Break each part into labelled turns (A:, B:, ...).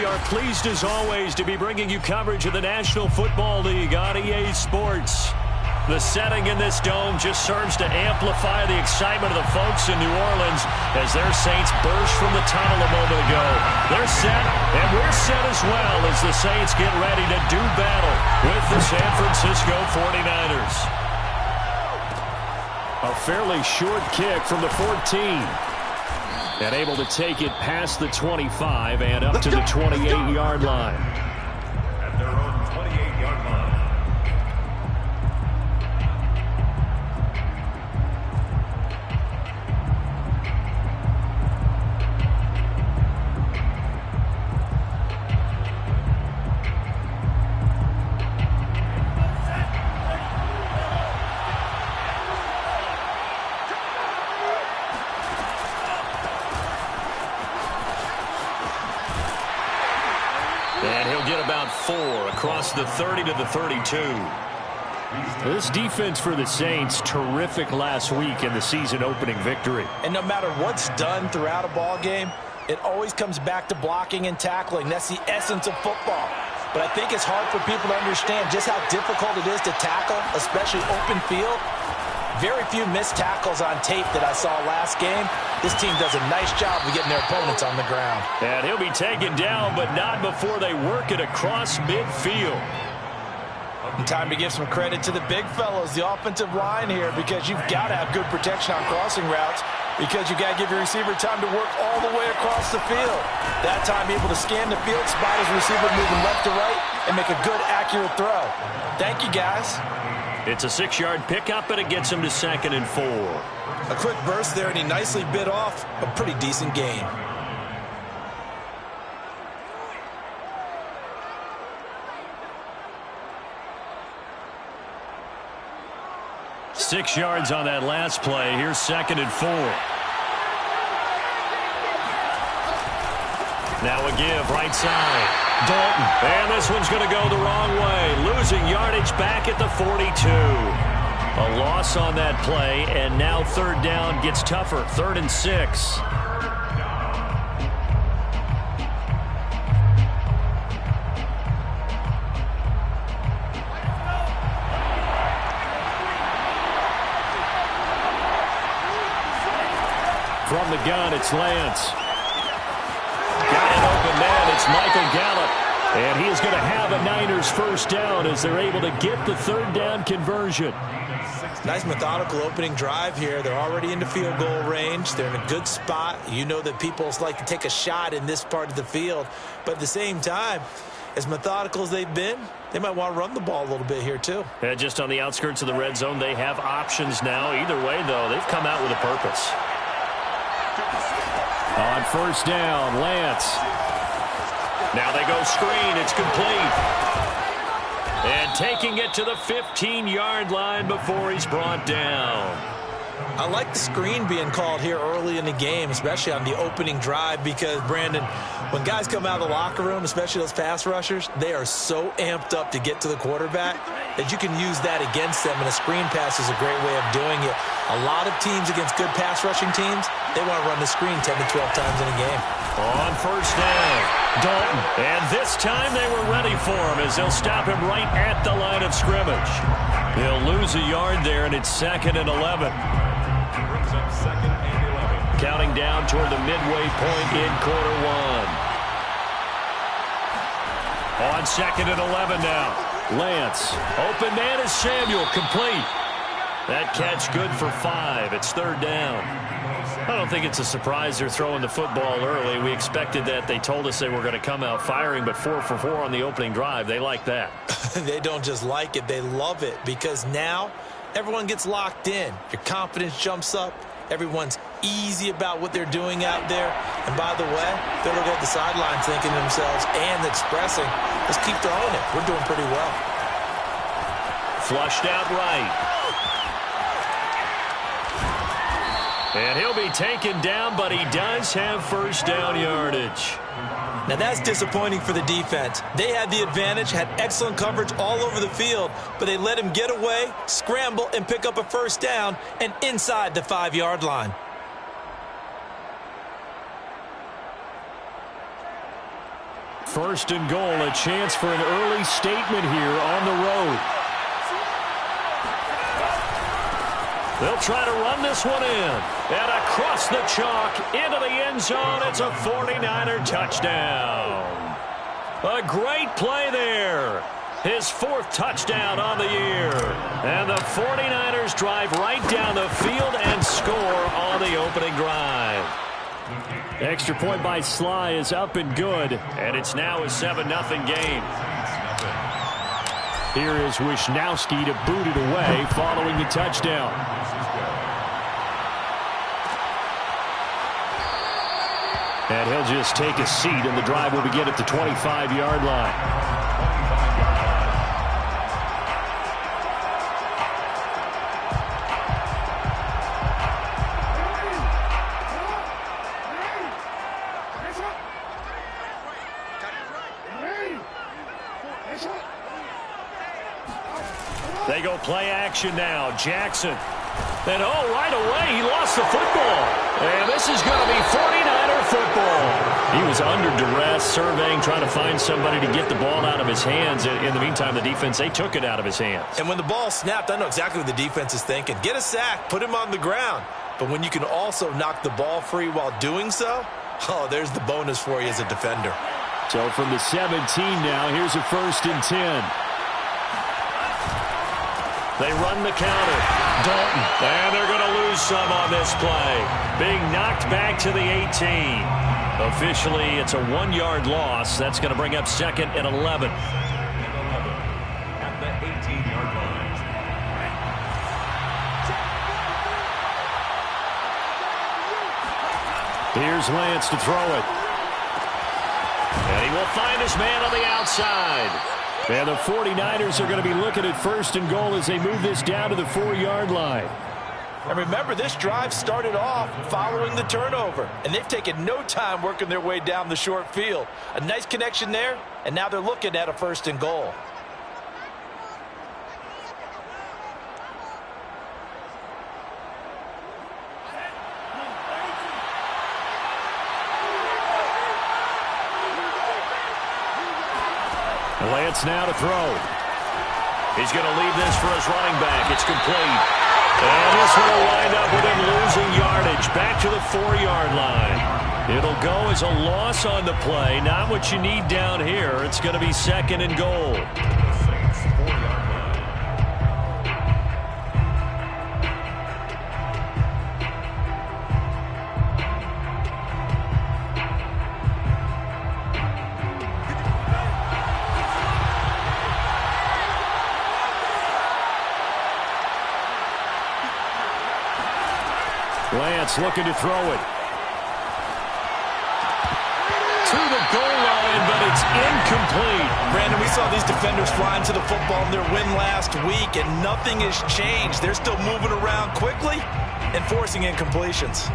A: We are pleased as always to be bringing you coverage of the National Football League on EA Sports. The setting in this dome just serves to amplify the excitement of the folks in New Orleans as their Saints burst from the tunnel a moment ago. They're set, and we're set as well as the Saints get ready to do battle with the San Francisco 49ers. A fairly short kick from the 14. And able to take it past the 25 and up to the 28-yard line.
B: At their own 28-yard line.
A: And he'll get about 4 across the 30 to the 32. This defense for the Saints, terrific last week in the season-opening victory.
C: And no matter what's done throughout a ball game, it always comes back to blocking and tackling. That's the essence of football. But I think it's hard for people to understand just how difficult it is to tackle, especially open field. Very few missed tackles on tape that I saw last game. This team does a nice job of getting their opponents on the ground.
A: And he'll be taken down, but not before they work it across midfield.
C: And time to give some credit to the big fellows, the offensive line here, because you've got to have good protection on crossing routes, because you've got to give your receiver time to work all the way across the field. That time able to scan the field, spot his receiver moving left to right, and make a good, accurate throw. Thank you, guys.
A: It's a 6-yard pickup, and it gets him to 2nd and 4.
C: A quick burst there, and he nicely bit off a pretty decent gain.
A: Six yards on that last play. Here's 2nd and 4. Now a give, right side. Dalton. And this one's going to go the wrong way. Losing yardage back at the 42. A loss on that play, and now 3rd down gets tougher. 3rd and 6. From the gun, it's Lance. Got an open man. It's Michael Gallup. And he is going to have a Niners first down as they're able to get the 3rd down conversion.
C: Nice methodical opening drive here. They're already into field goal range. They're in a good spot. You know that people like to take a shot in this part of the field. But at the same time, as methodical as they've been, they might want to run the ball a little bit here too.
A: Yeah, just on the outskirts of the red zone, they have options now. Either way, though, they've come out with a purpose. On 1st down, Lance. Now they go screen. It's complete. And taking it to the 15-yard line before he's brought down.
C: I like the screen being called here early in the game, especially on the opening drive, because, Brandon, when guys come out of the locker room, especially those pass rushers, they are so amped up to get to the quarterback that you can use that against them, and a screen pass is a great way of doing it. A lot of teams against good pass rushing teams, they want to run the screen 10 to 12 times in a game.
A: On 1st down, Dalton. And this time they were ready for him as they'll stop him right at the line of scrimmage. He'll lose a yard there, and it's 2nd and 11.
B: Brings up 2nd and 11.
A: Counting down toward the midway point in quarter 1. On 2nd and 11 now. Lance. Open man is Samuel. Complete. That catch good for 5. It's 3rd down. I don't think it's a surprise they're throwing the football early. We expected that. They told us they were going to come out firing, but 4 for 4 on the opening drive. They like that.
C: They don't just like it. They love it, because now everyone gets locked in. Your confidence jumps up. Everyone's easy about what they're doing out there. And by the way, they're looking at the sidelines thinking to themselves and expressing, let's keep throwing it. We're doing pretty well.
A: Flushed out right. And he'll be taken down, but he does have 1st down yardage.
C: Now that's disappointing for the defense. They had the advantage, had excellent coverage all over the field, but they let him get away, scramble, and pick up a 1st down, and inside the 5-yard line.
A: First and goal, a chance for an early statement here on the road. They'll try to run this one in. And across the chalk into the end zone. It's a 49er touchdown. A great play there. His 4th touchdown on the year. And the 49ers drive right down the field and score on the opening drive. Extra point by Sly is up and good. And it's now a 7-0 game. Here is Wisnowski to boot it away following the touchdown. And he'll just take a seat, and the drive will begin at the 25-yard line. They go play action now. Jackson. And right away, he lost the football. And this is going to be 49er football. He was under duress, surveying, trying to find somebody to get the ball out of his hands. In the meantime, the defense, they took it out of his hands.
C: And when the ball snapped, I know exactly what the defense is thinking. Get a sack, put him on the ground. But when you can also knock the ball free while doing so, there's the bonus for you as a defender.
A: So from the 17 now, here's a 1st and 10. They run the counter. Dalton. And they're going to lose some on this play. Being knocked back to the 18. Officially, it's a 1-yard loss. That's going to bring up 2nd and 11.
B: At the 18-yard line.
A: Here's Lance to throw it. And he will find his man on the outside. And the 49ers are going to be looking at 1st and goal as they move this down to the 4-yard line.
C: And remember, this drive started off following the turnover. And they've taken no time working their way down the short field. A nice connection there, and now they're looking at a 1st and goal.
A: Lance now to throw. He's going to leave this for his running back. It's complete. And this one will wind up with him losing yardage. Back to the 4-yard line. It'll go as a loss on the play. Not what you need down here. It's going to be 2nd and goal. Lance looking to throw it. To the goal line, but it's incomplete.
C: Brandon, we saw these defenders flying to the football in their win last week, and nothing has changed. They're still moving around quickly and forcing incompletions.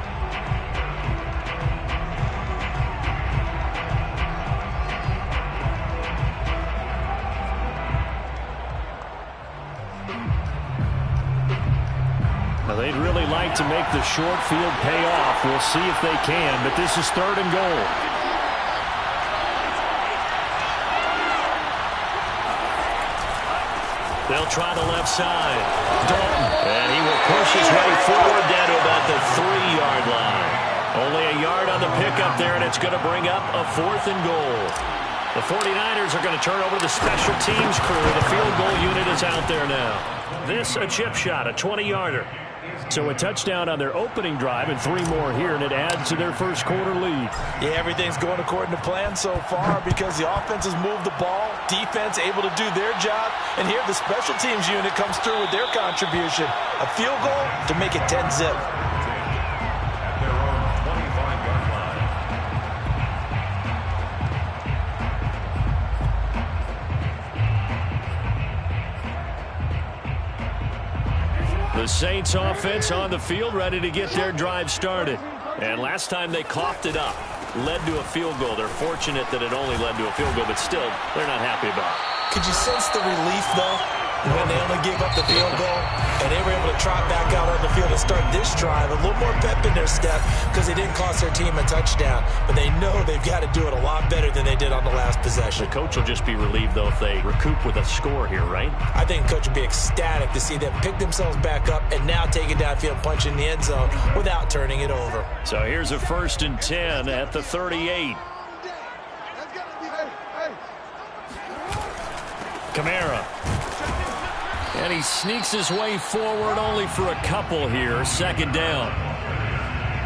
A: They'd really like to make the short field pay off. We'll see if they can, but this is 3rd and goal. They'll try the left side. Dalton. And he will push his way forward down to about the 3-yard line. Only a yard on the pickup there, and it's going to bring up a 4th and goal. The 49ers are going to turn over to the special teams crew. The field goal unit is out there now. This a chip shot, a 20-yarder. So a touchdown on their opening drive and 3 more here, and it adds to their first quarter lead.
C: Yeah, everything's going according to plan so far because the offense has moved the ball, defense able to do their job, and here the special teams unit comes through with their contribution. A field goal to make it 10-zip.
B: At their own 25-yard line.
A: The Saints offense on the field ready to get their drive started. And last time they coughed it up, led to a field goal. They're fortunate that it only led to a field goal, but still, they're not happy about it.
C: Could you sense the relief, though? when they only gave up the field goal, and they were able to trot back out on the field and start this drive. A little more pep in their step because they didn't cost their team a touchdown. But they know they've got to do it a lot better than they did on the last possession.
A: The coach will just be relieved, though, if they recoup with a score here, right?
C: I think the coach would be ecstatic to see them pick themselves back up and now take it downfield, punch in the end zone without turning it over.
A: So here's a 1st and 10 at the 38. Kamara. And he sneaks his way forward only for a couple here. 2nd down.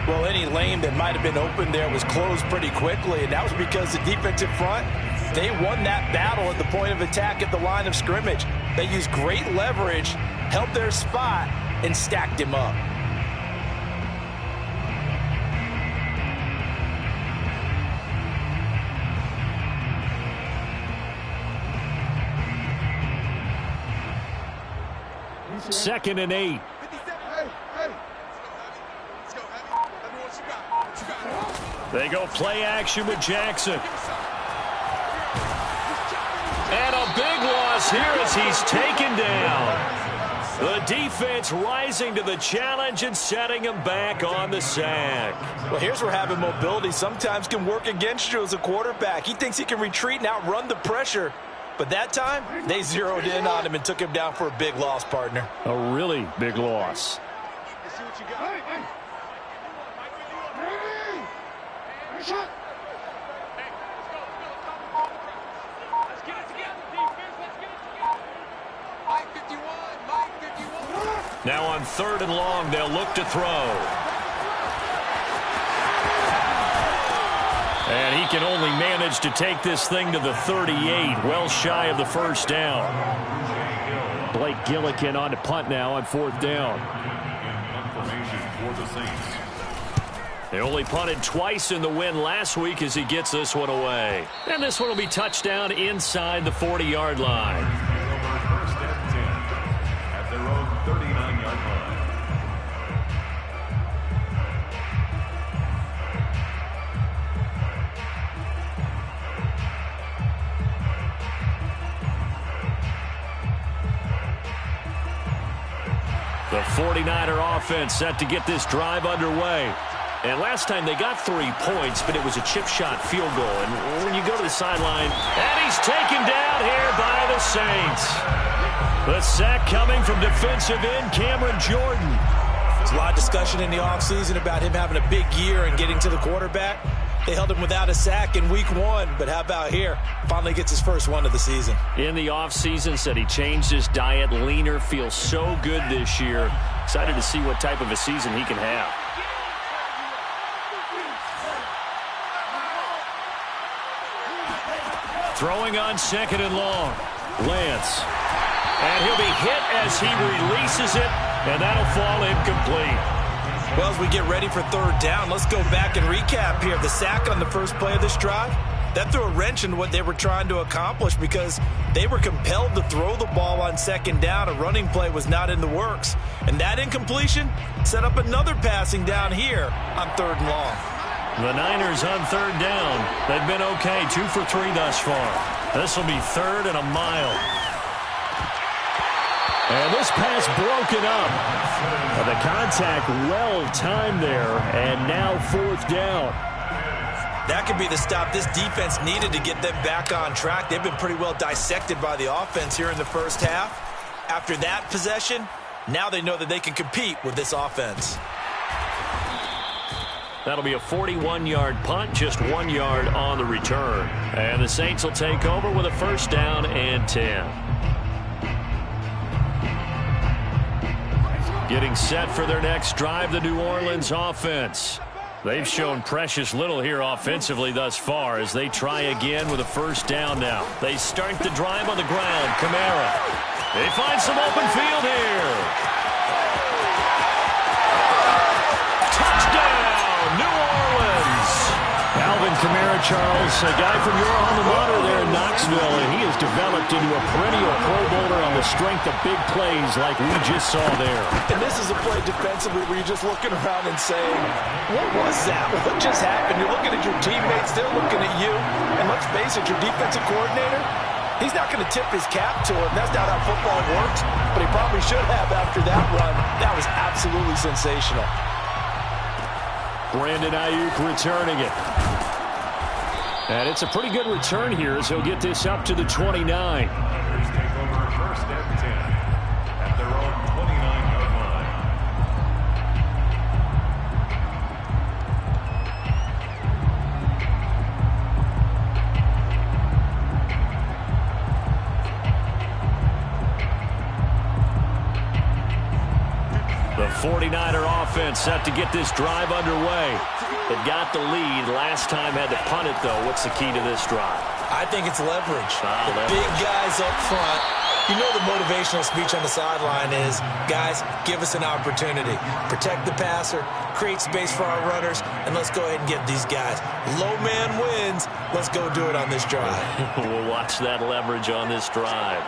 C: Well, any lane that might have been open there was closed pretty quickly, and that was because the defensive front, they won that battle at the point of attack at the line of scrimmage. They used great leverage, held their spot, and stacked him up.
A: Second and 8. They go play action with Jackson. And a big loss here as he's taken down. The defense rising to the challenge and setting him back on the sack.
C: Well, here's where having mobility sometimes can work against you as a quarterback. He thinks he can retreat and outrun the pressure. But that time, they zeroed in on him and took him down for a big loss, partner.
A: A really big loss. Now on 3rd and long, they'll look to throw. And he can only manage to take this thing to the 38, well shy of the 1st down. Blake Gillikin on to punt now on 4th down. They only punted twice in the win last week as he gets this one away. And this one will be touchdown inside the 40-yard line.
B: First and 10 at their own 39-yard line.
A: The 49er offense set to get this drive underway. And last time they got 3 points, but it was a chip shot field goal. And when you go to the sideline, and he's taken down here by the Saints. The sack coming from defensive end Cameron Jordan.
C: There's a lot of discussion in the offseason about him having a big year and getting to the quarterback. They held him without a sack in week 1, but how about here? Finally gets his first one of the season.
A: In the offseason, said he changed his diet, leaner, feels so good this year. Excited to see what type of a season he can have. Throwing on 2nd and long. Lance. And he'll be hit as he releases it, and that'll fall incomplete.
C: Well, as we get ready for 3rd down, let's go back and recap here. The sack on the first play of this drive, that threw a wrench in what they were trying to accomplish because they were compelled to throw the ball on 2nd down. A running play was not in the works. And that incompletion set up another passing down here on 3rd and long.
A: The Niners on 3rd down. They've been okay, 2 for 3 thus far. This will be 3rd and a mile. And this pass broken up. The contact well timed there, and now 4th down.
C: That could be the stop this defense needed to get them back on track. They've been pretty well dissected by the offense here in the first half. After that possession, now they know that they can compete with this offense.
A: That'll be a 41-yard punt, just 1 yard on the return. And the Saints will take over with a 1st down and 10. Getting set for their next drive, the New Orleans offense. They've shown precious little here offensively thus far as they try again with a 1st down now. They start the drive on the ground. Kamara. They find some open field here. Touchdown, New Orleans. Alvin Kamara, Charles, a guy from your alma mater there in Knoxville, and he has developed into a perennial Pro Bowler on the strength of big plays like we just saw there.
C: And this is a play defensively where you're just looking around and saying, what was that? What just happened? You're looking at your teammates, they're looking at you. And let's face it, your defensive coordinator, He's not going to tip his cap to him. That's not how football works, but he probably should have after that run. That was absolutely sensational.
A: Brandon Ayuk returning it. And it's a pretty good return here as he'll get this up to the 29.
B: Niners take over first and 10 at their own 29-yard line.
A: The 49er offense set to get this drive underway. It got the lead. Last time had to punt it, though. What's the key to this drive?
C: I think it's leverage.
A: Leverage.
C: Big guys up front. You know the motivational speech on the sideline is, guys, give us an opportunity. Protect the passer, create space for our runners, and let's go ahead and get these guys. Low man wins. Let's go do it on this drive.
A: We'll watch that leverage on this drive.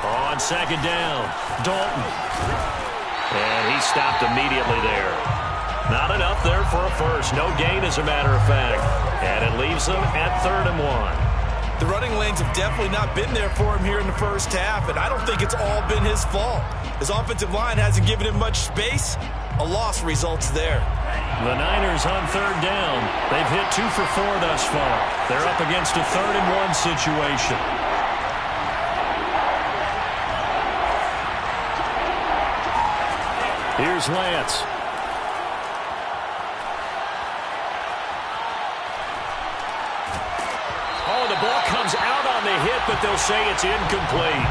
A: On second down, Dalton. And he stopped immediately there. Not enough there for a first. No gain, as a matter of fact. And it leaves them at 3rd and 1.
C: The running lanes have definitely not been there for him here in the first half, and I don't think it's all been his fault. His offensive line hasn't given him much space. A loss results there.
A: The Niners on 3rd down. They've hit 2 for 4 thus far. They're up against a 3rd and 1 situation. Here's Lance. Oh, the ball comes out on the hit, but they'll say it's incomplete.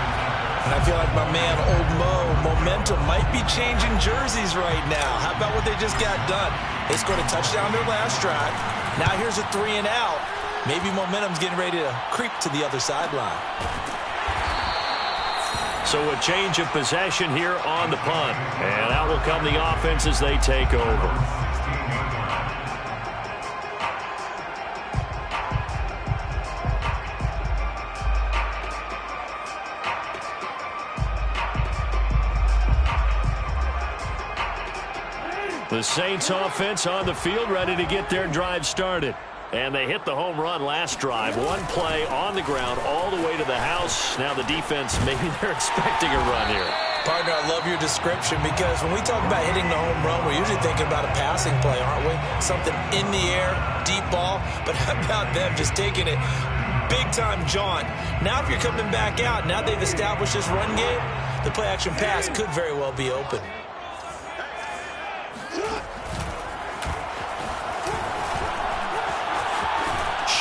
C: And I feel like my man, Old Mo, momentum might be changing jerseys right now. How about what they just got done? They scored a touchdown their last drive. Now here's a 3 and out. Maybe momentum's getting ready to creep to the other sideline.
A: So a change of possession here on the punt. And out will come the offense as they take over. The Saints offense on the field, ready to get their drive started. And they hit the home run last drive. One play on the ground all the way to the house. Now the defense, maybe they're expecting a run here.
C: Partner, I love your description because when we talk about hitting the home run, we're usually thinking about a passing play, aren't we? Something in the air, deep ball. But how about them just taking it big-time jaunt? Now if you're coming back out, now they've established this run game, the play-action pass could very well be open.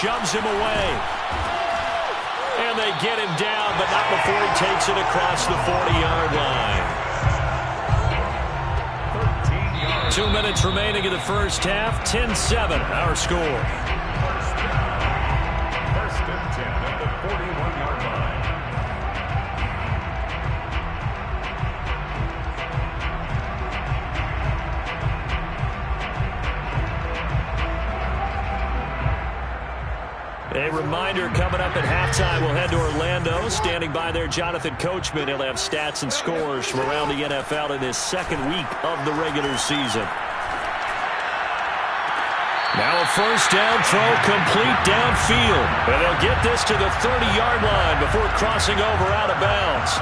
A: Shoves him away. And they get him down, but not before he takes it across the 40-yard line. 2 minutes remaining in the first half. 10-7, our score.
B: First and 10 at the 41-yard line.
A: A reminder coming up at halftime, we'll head to Orlando. Standing by there, Jonathan Coachman. He'll have stats and scores from around the NFL in his second week of the regular season. Now a first down throw, complete downfield. And they'll get this to the 30-yard line before crossing over out of bounds.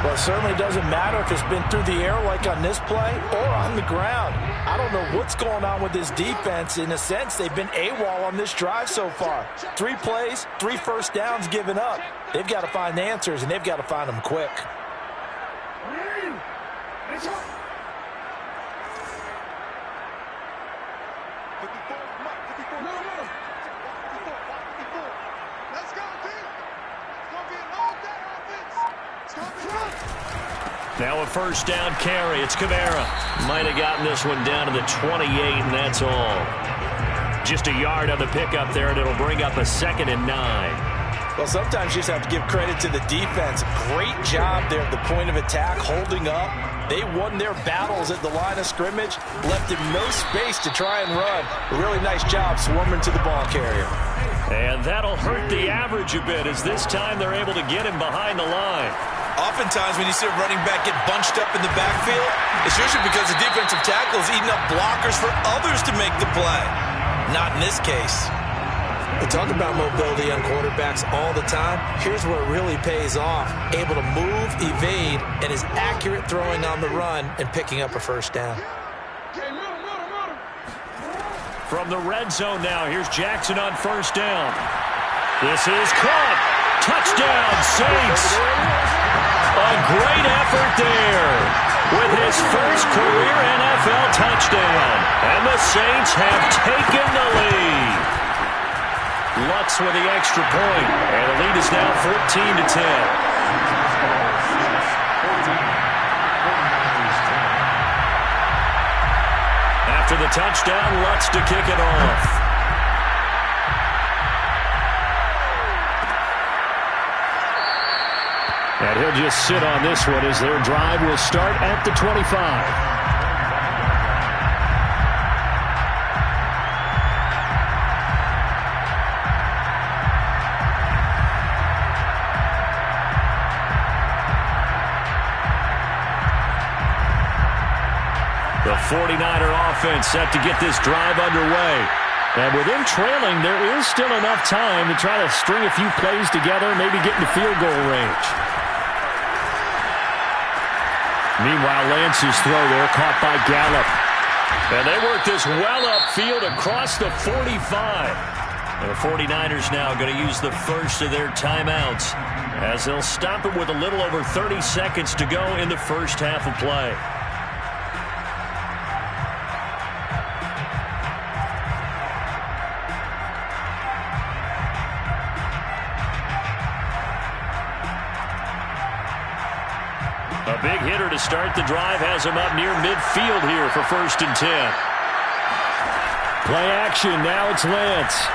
C: Well, it certainly doesn't matter if it's been through the air like on this play or on the ground. I don't know what's going on with this defense. In a sense, they've been AWOL on this drive so far. 3 plays, 3 first downs given up. They've got to find answers, and they've got to find them quick.
A: Now a first down carry. It's Kamara. Might have gotten this one down to the 28, and that's all. Just a yard on the pickup there, and it'll bring up a 2nd and 9.
C: Well, sometimes you just have to give credit to the defense. Great job there at the point of attack, holding up. They won their battles at the line of scrimmage, left him no space to try and run. A really nice job swarming to the ball carrier.
A: And that'll hurt the average a bit, as this time they're able to get him behind the line.
C: Oftentimes when you see a running back get bunched up in the backfield, it's usually because the defensive tackle is eating up blockers for others to make the play. Not in this case. We talk about mobility on quarterbacks all the time. Here's where it really pays off. Able to move, evade, and is accurate throwing on the run and picking up a first down.
A: From the red zone now, here's Jackson on first down. This is caught. Touchdown, Saints. A great effort there with his first career NFL touchdown. And the Saints have taken the lead. Lutz with the extra point, and the lead is now 14-10. After the touchdown, Lutz to kick it off. And he'll just sit on this one as their drive will start at the 25. The 49er offense set to get this drive underway. And with them trailing, there is still enough time to try to string a few plays together, maybe get into field goal range. Meanwhile, Lance's throw there caught by Gallup. And they work this well upfield across the 45. And the 49ers now going to use the first of their timeouts as they'll stop it with a little over 30 seconds to go in the first half of play. A big hitter to start the drive has him up near midfield here for 1st and 10. Play action. Now it's Lance.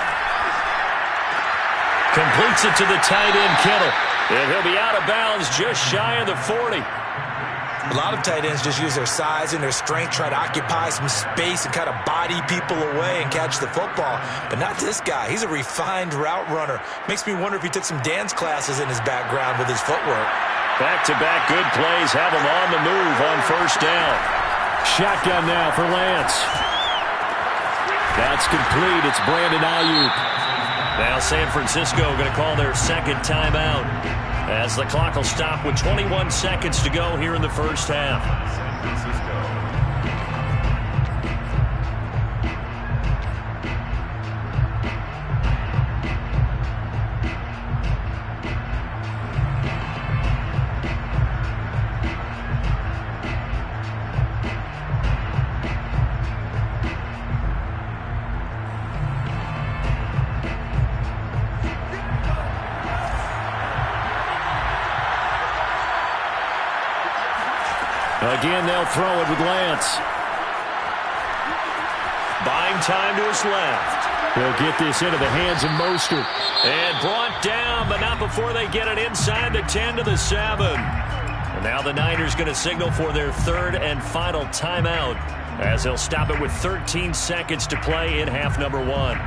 A: Completes it to the tight end, Kittle. And he'll be out of bounds just shy of the 40.
C: A lot of tight ends just use their size and their strength, try to occupy some space and kind of body people away and catch the football. But not this guy. He's a refined route runner. Makes me wonder if he took some dance classes in his background with his footwork.
A: Back-to-back good plays have him on the move on 1st down. Shotgun now for Lance. That's complete. It's Brandon Ayuk. Now San Francisco going to call their second timeout as the clock will stop with 21 seconds to go here in the first half.
B: San Francisco.
A: Again, they'll throw it with Lance. Buying time to his left. He'll get this into the hands of Mostert. And brought down, but not before they get it inside the 10 to the 7. And now the Niners going to signal for their third and final timeout as they'll stop it with 13 seconds to play in half number 1.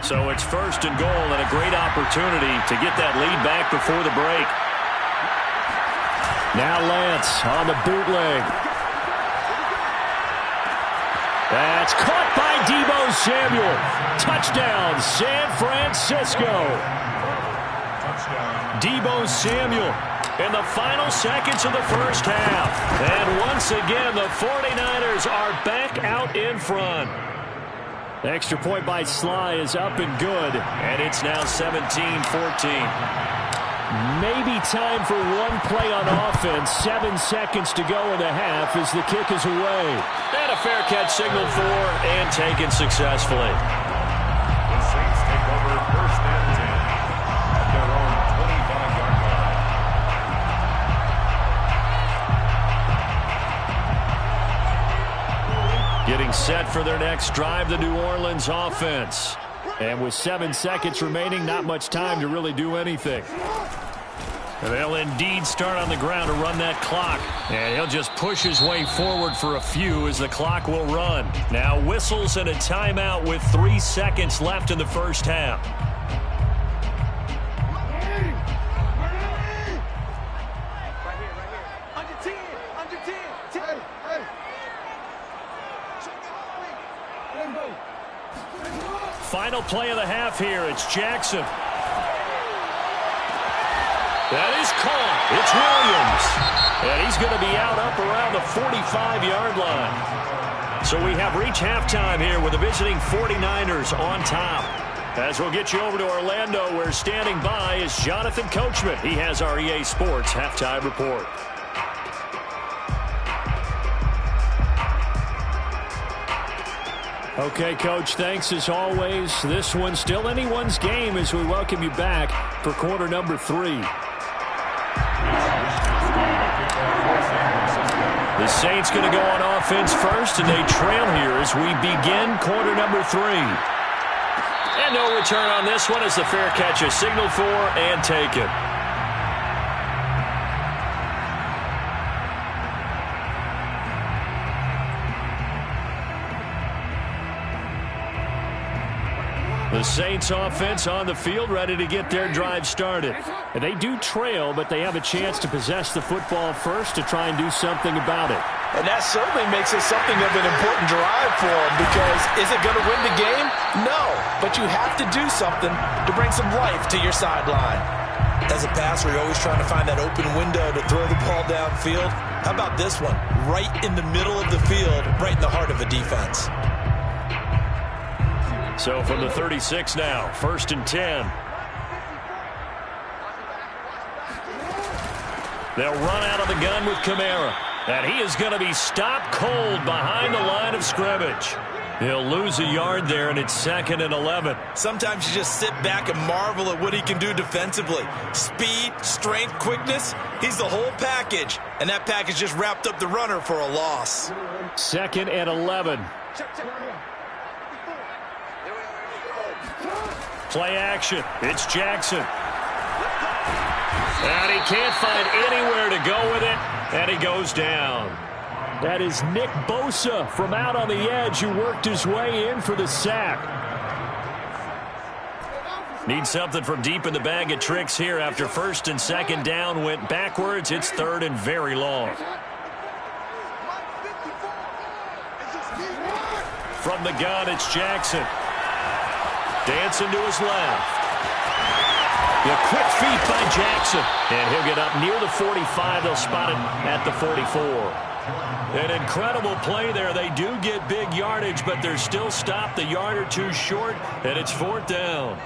A: So it's 1st and goal and a great opportunity to get that lead back before the break. Now Lance on the bootleg. That's caught by Deebo Samuel. Touchdown, San Francisco. Deebo Samuel in the final seconds of the first half. And once again, the 49ers are back out in front. The extra point by Sly is up and good, and it's now 17-14. Maybe time for one play on offense. 7 seconds to go in the half as the kick is away. And a fair catch signaled for and taken successfully.
B: The Saints take over 1st and 10 at their own 25-yard line.
A: Getting set for their next drive, the New Orleans offense. And with 7 seconds remaining, not much time to really do anything. And they'll indeed start on the ground to run that clock. And he'll just push his way forward for a few as the clock will run. Now whistles and a timeout with 3 seconds left in the first half.
D: Under 10. 10. Hey.
A: Final play of the half here. It's Jackson. That is caught. It's Williams. And he's going to be out up around the 45-yard line. So we have reached halftime here with the visiting 49ers on top. As we'll get you over to Orlando, where standing by is Jonathan Coachman. He has our EA Sports halftime report. Okay, Coach, thanks as always. This one's still anyone's game as we welcome you back for quarter number 3. The Saints going to go on offense first, and they trail here as we begin quarter number 3. And no return on this one as the fair catch is signaled for and taken. The Saints offense on the field ready to get their drive started. And they do trail, but they have a chance to possess the football first to try and do something about it.
C: And that certainly makes it something of an important drive for them, because is it going to win the game? No, but you have to do something to bring some life to your sideline. As a passer, you're always trying to find that open window to throw the ball downfield. How about this one? Right in the middle of the field, right in the heart of a defense.
A: So from the 36 now, 1st and 10. They'll run out of the gun with Kamara. And he is going to be stopped cold behind the line of scrimmage. He'll lose a yard there, and it's 2nd and 11.
C: Sometimes you just sit back and marvel at what he can do defensively. Speed, strength, quickness, he's the whole package. And that package just wrapped up the runner for a loss.
A: 2nd and 11. Play action. It's Jackson. And he can't find anywhere to go with it, and he goes down. That is Nick Bosa from out on the edge who worked his way in for the sack. Need something from deep in the bag of tricks here after 1st and 2nd down went backwards. It's 3rd and very long. From the gun, it's Jackson. Dancing to his left. The quick feet by Jackson. And he'll get up near the 45. They'll spot it at the 44. An incredible play there. They do get big yardage, but they're still stopped a yard or two short, and it's 4th down.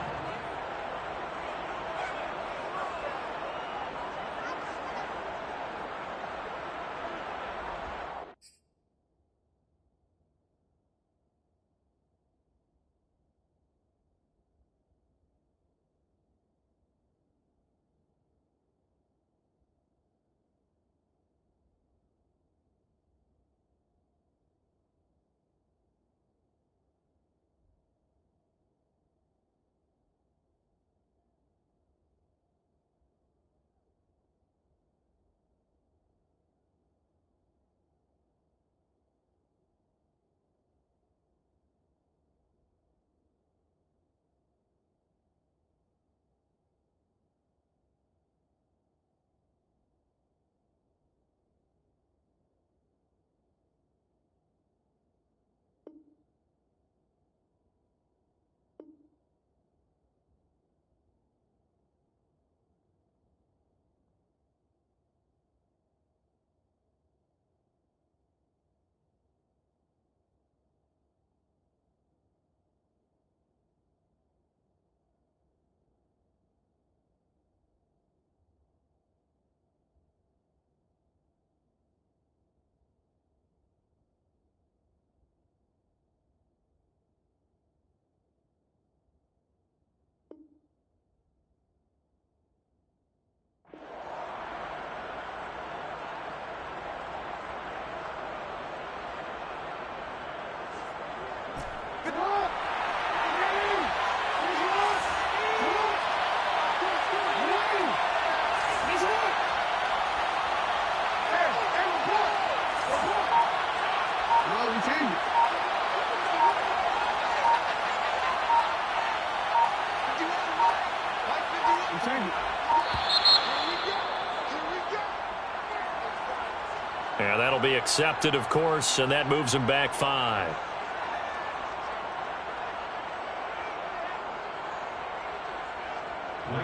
A: And that'll be accepted, of course, and that moves him back 5.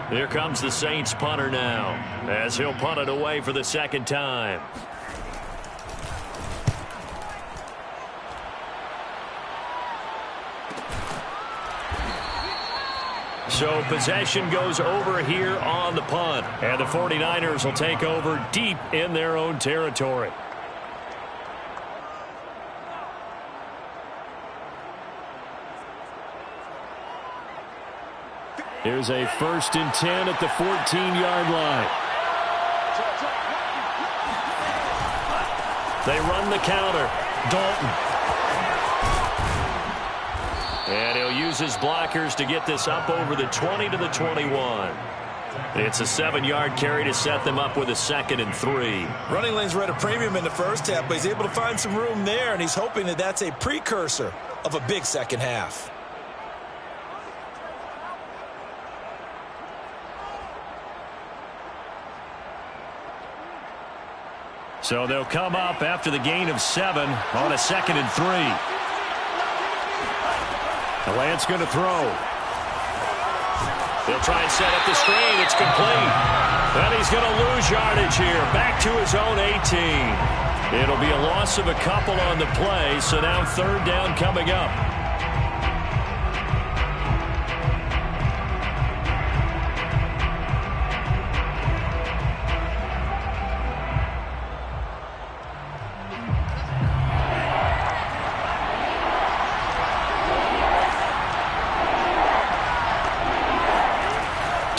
A: Here comes the Saints punter now, as he'll punt it away for the second time. So possession goes over here on the punt, and the 49ers will take over deep in their own territory. Here's a 1st and 10 at the 14-yard line. They run the counter. Dalton. And he'll use his blockers to get this up over the 20 to the 21. It's a 7-yard carry to set them up with a 2nd and 3.
C: Running lanes were at a premium in the first half, but he's able to find some room there, and he's hoping that that's a precursor of a big second half.
A: So they'll come up after the gain of 7 on a 2nd and 3. The Lance going to throw. He'll try and set up the screen. It's complete. And he's going to lose yardage here. Back to his own 18. It'll be a loss of a couple on the play, so now 3rd down coming up.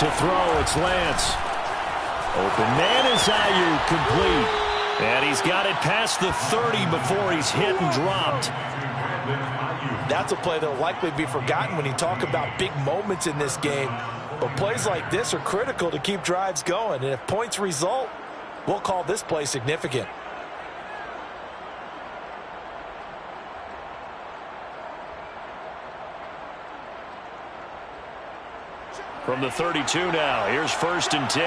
A: To throw, it's Lance. Open man is Ayuk, complete. And he's got it past the 30 before he's hit and dropped.
C: That's a play that will likely be forgotten when you talk about big moments in this game. But plays like this are critical to keep drives going. And if points result, we'll call this play significant.
A: From the 32 now, here's 1st and 10.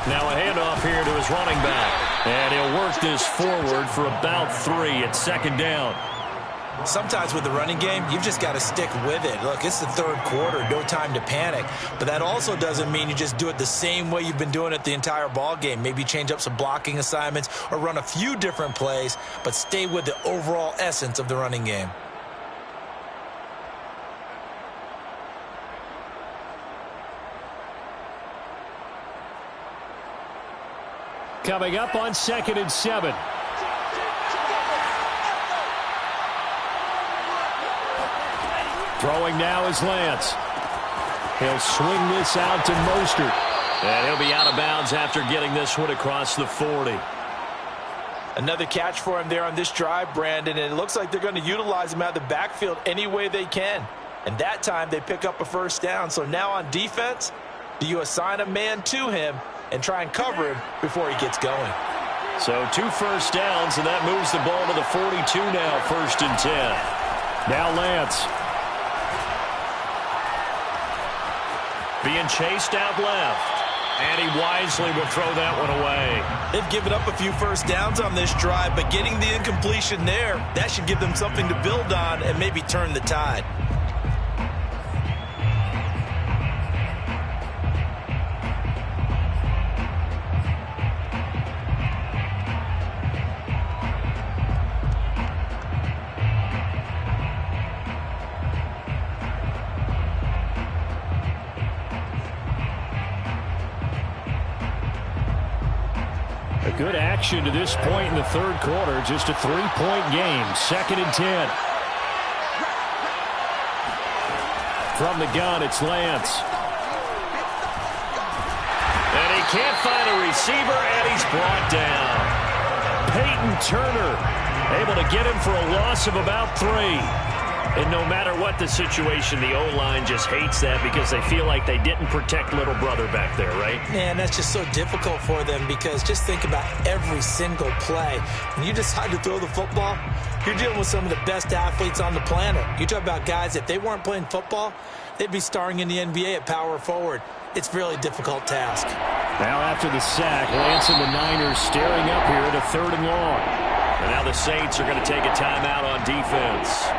A: Now a handoff here to his running back. And he'll work this forward for about 3 at 2nd down.
C: Sometimes with the running game, you've just got to stick with it. Look, it's the 3rd quarter, no time to panic. But that also doesn't mean you just do it the same way you've been doing it the entire ball game. Maybe change up some blocking assignments or run a few different plays, but stay with the overall essence of the running game.
A: Coming up on 2nd and 7. Throwing now is Lance. He'll swing this out to Mostert. And he'll be out of bounds after getting this one across the 40.
C: Another catch for him there on this drive, Brandon, and it looks like they're going to utilize him out of the backfield any way they can. And that time they pick up a 1st down. So now on defense, do you assign a man to him and try and cover him before he gets going?
A: So 2 first downs, and that moves the ball to the 42 now, 1st and 10. Now Lance. Being chased out left. And he wisely will throw that one away.
C: They've given up a few 1st downs on this drive, but getting the incompletion there, that should give them something to build on and maybe turn the tide.
A: Good action to this point in the 3rd quarter. Just a 3-point game. 2nd and 10. From the gun, it's Lance. And he can't find a receiver, and he's brought down. Peyton Turner able to get him for a loss of about 3. And no matter what the situation, the O-line just hates that because they feel like they didn't protect little brother back there, right?
C: Man, that's just so difficult for them because just think about every single play. When you decide to throw the football, you're dealing with some of the best athletes on the planet. You talk about guys, if they weren't playing football, they'd be starring in the NBA at power forward. It's a really difficult task.
A: Now after the sack, Lance and the Niners staring up here at a 3rd and long. And now the Saints are going to take a timeout on defense.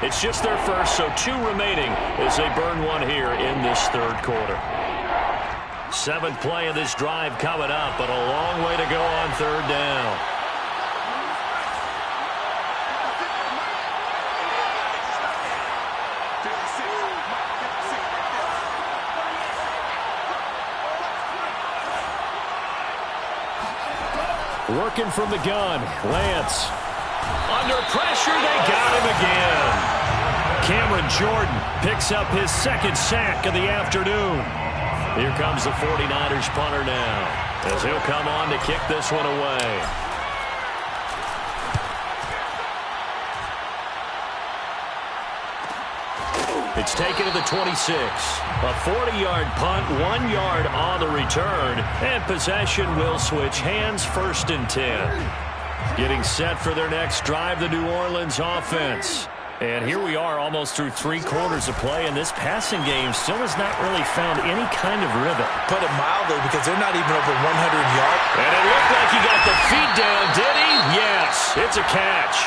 A: It's just their first, so 2 remaining as they burn one here in this 3rd quarter. 7th play of this drive coming up, but a long way to go on 3rd down. Working from the gun, Lance. Under pressure, they got him again. Cameron Jordan picks up his 2nd sack of the afternoon. Here comes the 49ers punter now, as he'll come on to kick this one away. It's taken to the 26. A 40-yard punt, 1 yard on the return, and possession will switch hands, 1st and 10. Getting set for their next drive, the New Orleans offense. And here we are almost through 3 quarters of play, and this passing game still has not really found any kind of rhythm.
C: Put it mildly, because they're not even over 100 yards.
A: And it looked like he got the feet down, did he? Yes, it's a catch.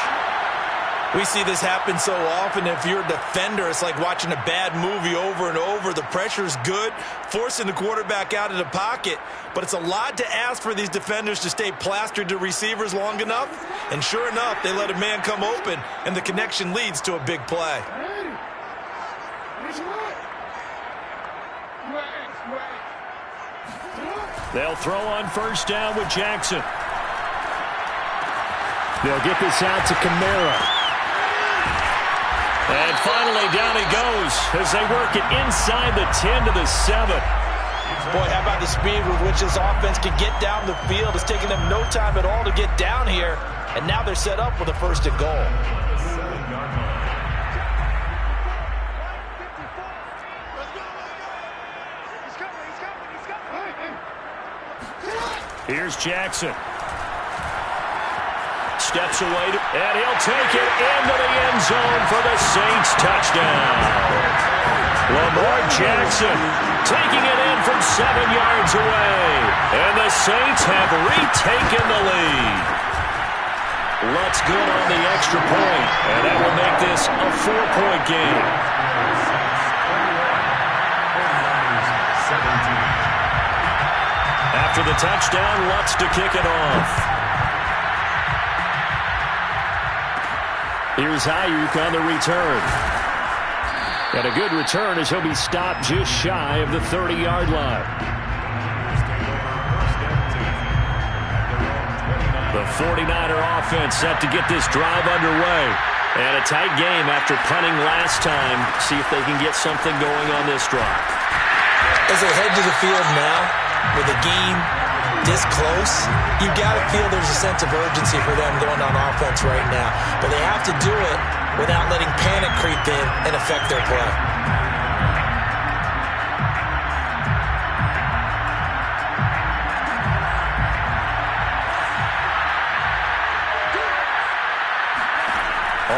C: We see this happen so often. If you're a defender, it's like watching a bad movie over and over. The pressure's good, forcing the quarterback out of the pocket. But it's a lot to ask for these defenders to stay plastered to receivers long enough. And sure enough, they let a man come open, and the connection leads to a big play.
A: They'll throw on 1st down with Jackson. They'll get this out to Kamara. And finally, down he goes as they work it inside the 10 to the 7.
C: Boy, how about the speed with which this offense can get down the field? It's taking them no time at all to get down here. And now they're set up with a 1st and goal.
A: Here's Jackson. Steps away, and he'll take it into the end zone for the Saints touchdown. Lamar Jackson taking it in from 7 yards away. And the Saints have retaken the lead. Lutz good on the extra point, and that will make this a 4-point game. After the touchdown, Lutz to kick it off. Here's Ayuk on the return. And a good return as he'll be stopped just shy of the 30-yard line. The 49er offense set to get this drive underway. And a tight game after punting last time. See if they can get something going on this drive.
C: As they head to the field now, with the game this close, you got to feel there's a sense of urgency for them going on offense right now. But they have to do it without letting panic creep in and affect their play.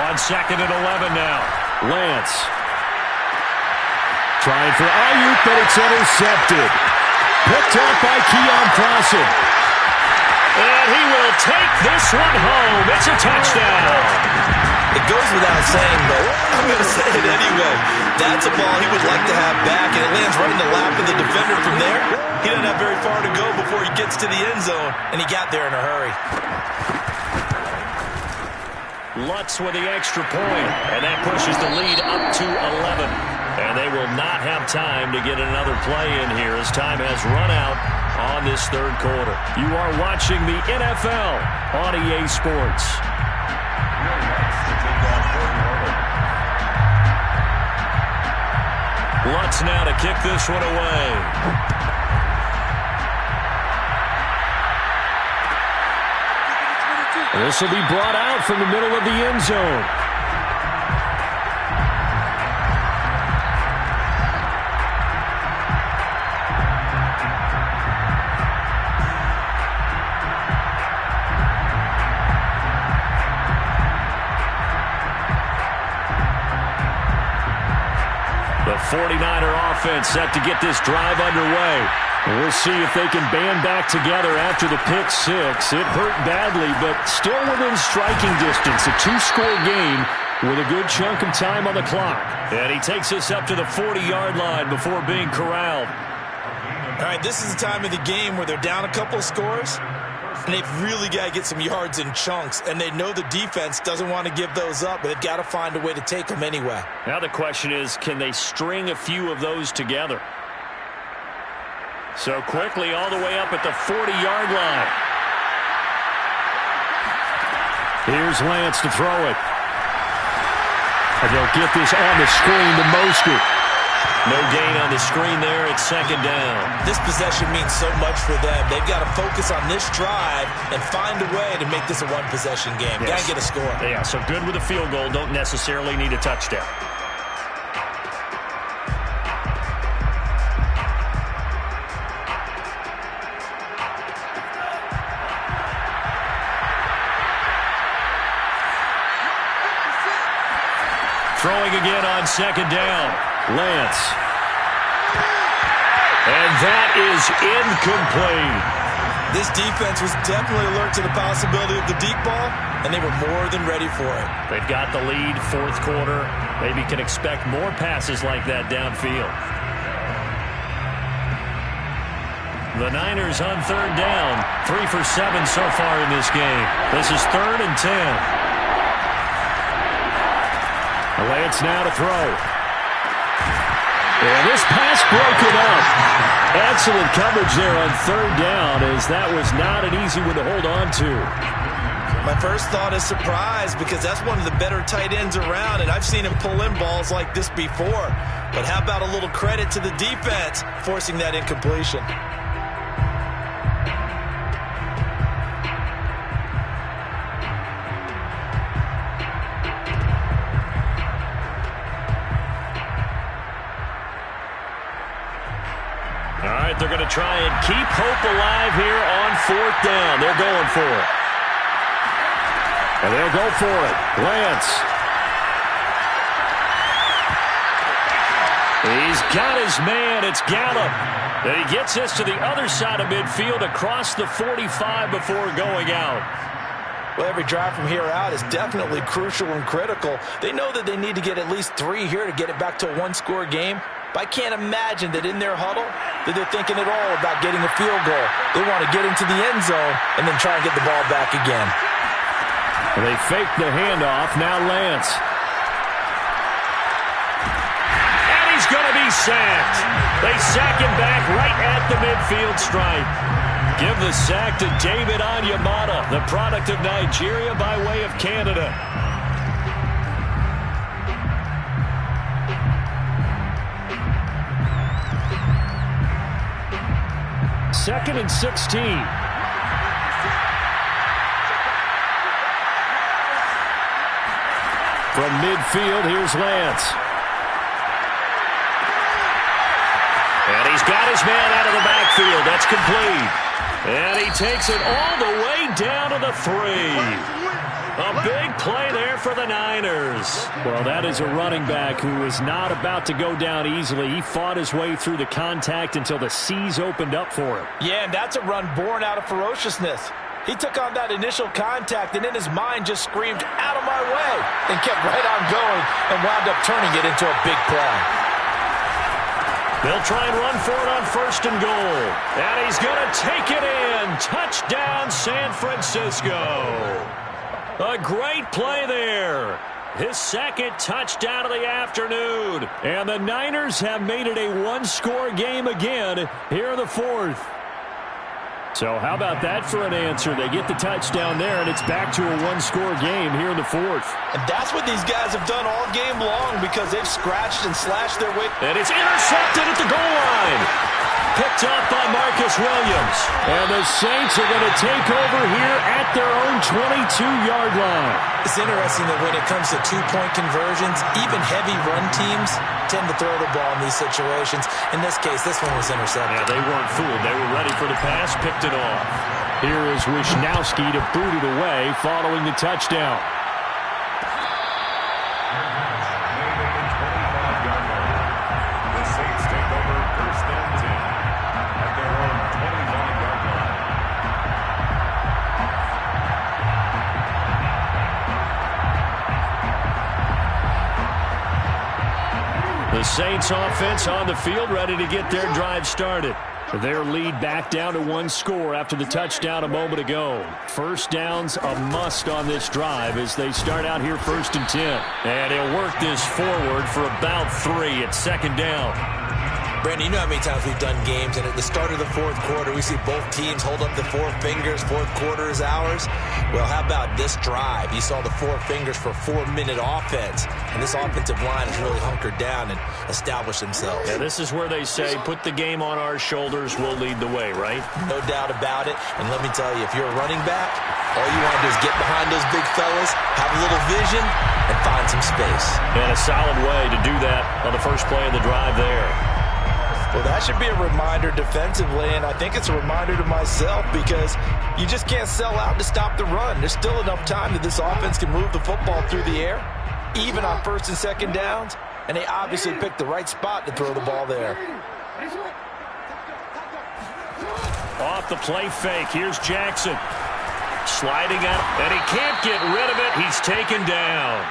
A: On 2nd and 11 now, Lance. Trying for Ayuk, but it's intercepted. Picked up by Keon Clausen. And he will take this one home. It's a touchdown.
C: It goes without saying, but I'm going to say it anyway. That's a ball he would like to have back, and it lands right in the lap of the defender from there. He doesn't have very far to go before he gets to the end zone, and he got there in a hurry.
A: Lutz with the extra point, and that pushes the lead up to 11. And they will not have time to get another play in here as time has run out on this 3rd quarter. You are watching the NFL on EA Sports. Lutz now to kick this one away. This will be brought out from the middle of the end zone. The 49er offense set to get this drive underway. We'll see if they can band back together after the pick six. It hurt badly, but still within striking distance. A two-score game with a good chunk of time on the clock. And he takes us up to the 40-yard line before being corralled.
C: All right, this is the time of the game where they're down a couple of scores, and they've really got to get some yards in chunks, and they know the defense doesn't want to give those up, but they've got to find a way to take them anyway.
A: Now the question is, can they string a few of those together? So quickly all the way up at the 40-yard line. Here's Lance to throw it. And they'll get this on the screen to Mostert. No gain on the screen there. It's second down.
C: This possession means so much for them. They've got to focus on this drive and find a way to make this a one-possession game.
A: Yes.
C: Got to get a score.
A: Yeah, so good with a field goal. Don't necessarily need a touchdown. Throwing again on second down. Lance. And that is incomplete.
C: This defense was definitely alert to the possibility of the deep ball, and they were more than ready for it.
A: They've got the lead, fourth quarter. Maybe can expect more passes like that downfield. The Niners on third down. 3 for 7 so far in this game. This is 3rd and 10. Lance now to throw. And this pass broken up. Excellent coverage there on third down, as that was not an easy one to hold on to.
C: My first thought is surprise, because that's one of the better tight ends around, and I've seen him pull in balls like this before. But how about a little credit to the defense forcing that incompletion?
A: They're going to try and keep hope alive here on fourth down. They're going for it. And they'll go for it. Lance. He's got his man. It's Gallup. And he gets us to the other side of midfield across the 45 before going out.
C: Well, every drive from here out is definitely crucial and critical. They know that they need to get at least 3 here to get it back to a one-score game. But I can't imagine that in their huddle that they're thinking at all about getting a field goal. They want to get into the end zone and then try and get the ball back again.
A: They fake the handoff. Now Lance. And he's going to be sacked. They sack him back right at the midfield stripe. Give the sack to David Onyemata, the product of Nigeria by way of Canada. Second and 16. From midfield, here's Lance. And he's got his man out of the backfield. That's complete. And he takes it all the way down to the 3. A big play there for the Niners. Well, that is a running back who is not about to go down easily. He fought his way through the contact until the seas opened up for him.
C: Yeah, and that's a run born out of ferociousness. He took on that initial contact and in his mind just screamed, "Out of my way," and kept right on going and wound up turning it into a big play.
A: They'll try and run for it on 1st and goal. And he's going to take it in. Touchdown, San Francisco. A great play there. His second touchdown of the afternoon. And the Niners have made it a one-score game again here in the 4th. So how about that for an answer? They get the touchdown there, and it's back to a one-score game here in the 4th.
C: And that's what these guys have done all game long, because they've scratched and slashed their way.
A: And it's intercepted at the goal line. Picked up by Marcus Williams. And the Saints are going to take over here at their own 22-yard line.
C: It's interesting that when it comes to two-point conversions, even heavy run teams tend to throw the ball in these situations. In this case, this one was intercepted.
A: Yeah, they weren't fooled. They were ready for the pass, picked it off. Here is Wishnowski to boot it away following the touchdown.
B: The Saints take over 1st and 10 at their own
A: Saints offense on the field, ready to get their drive started. Their lead back down to one score after the touchdown a moment ago. First down's a must on this drive as they start out here 1st and 10. And he'll work this forward for about 3 at 2nd down.
C: Brandon, you know how many times we've done games, and at the start of the 4th quarter, we see both teams hold up the 4 fingers, 4th quarter is ours. Well, how about this drive? You saw the 4 fingers for 4-minute offense, and this offensive line has really hunkered down and established themselves.
A: Yeah, this is where they say, put the game on our shoulders, we'll lead the way, right?
C: No doubt about it, and let me tell you, if you're a running back, all you want to do is get behind those big fellas, have a little vision, and find some space.
A: And a solid way to do that on the first play of the drive there.
C: Well, that should be a reminder defensively, and I think it's a reminder to myself because you just can't sell out to stop the run. There's still enough time that this offense can move the football through the air, even on 1st and 2nd downs, and they obviously picked the right spot to throw the ball there.
A: Off the play fake, here's Jackson. Sliding out, and he can't get rid of it. He's taken down.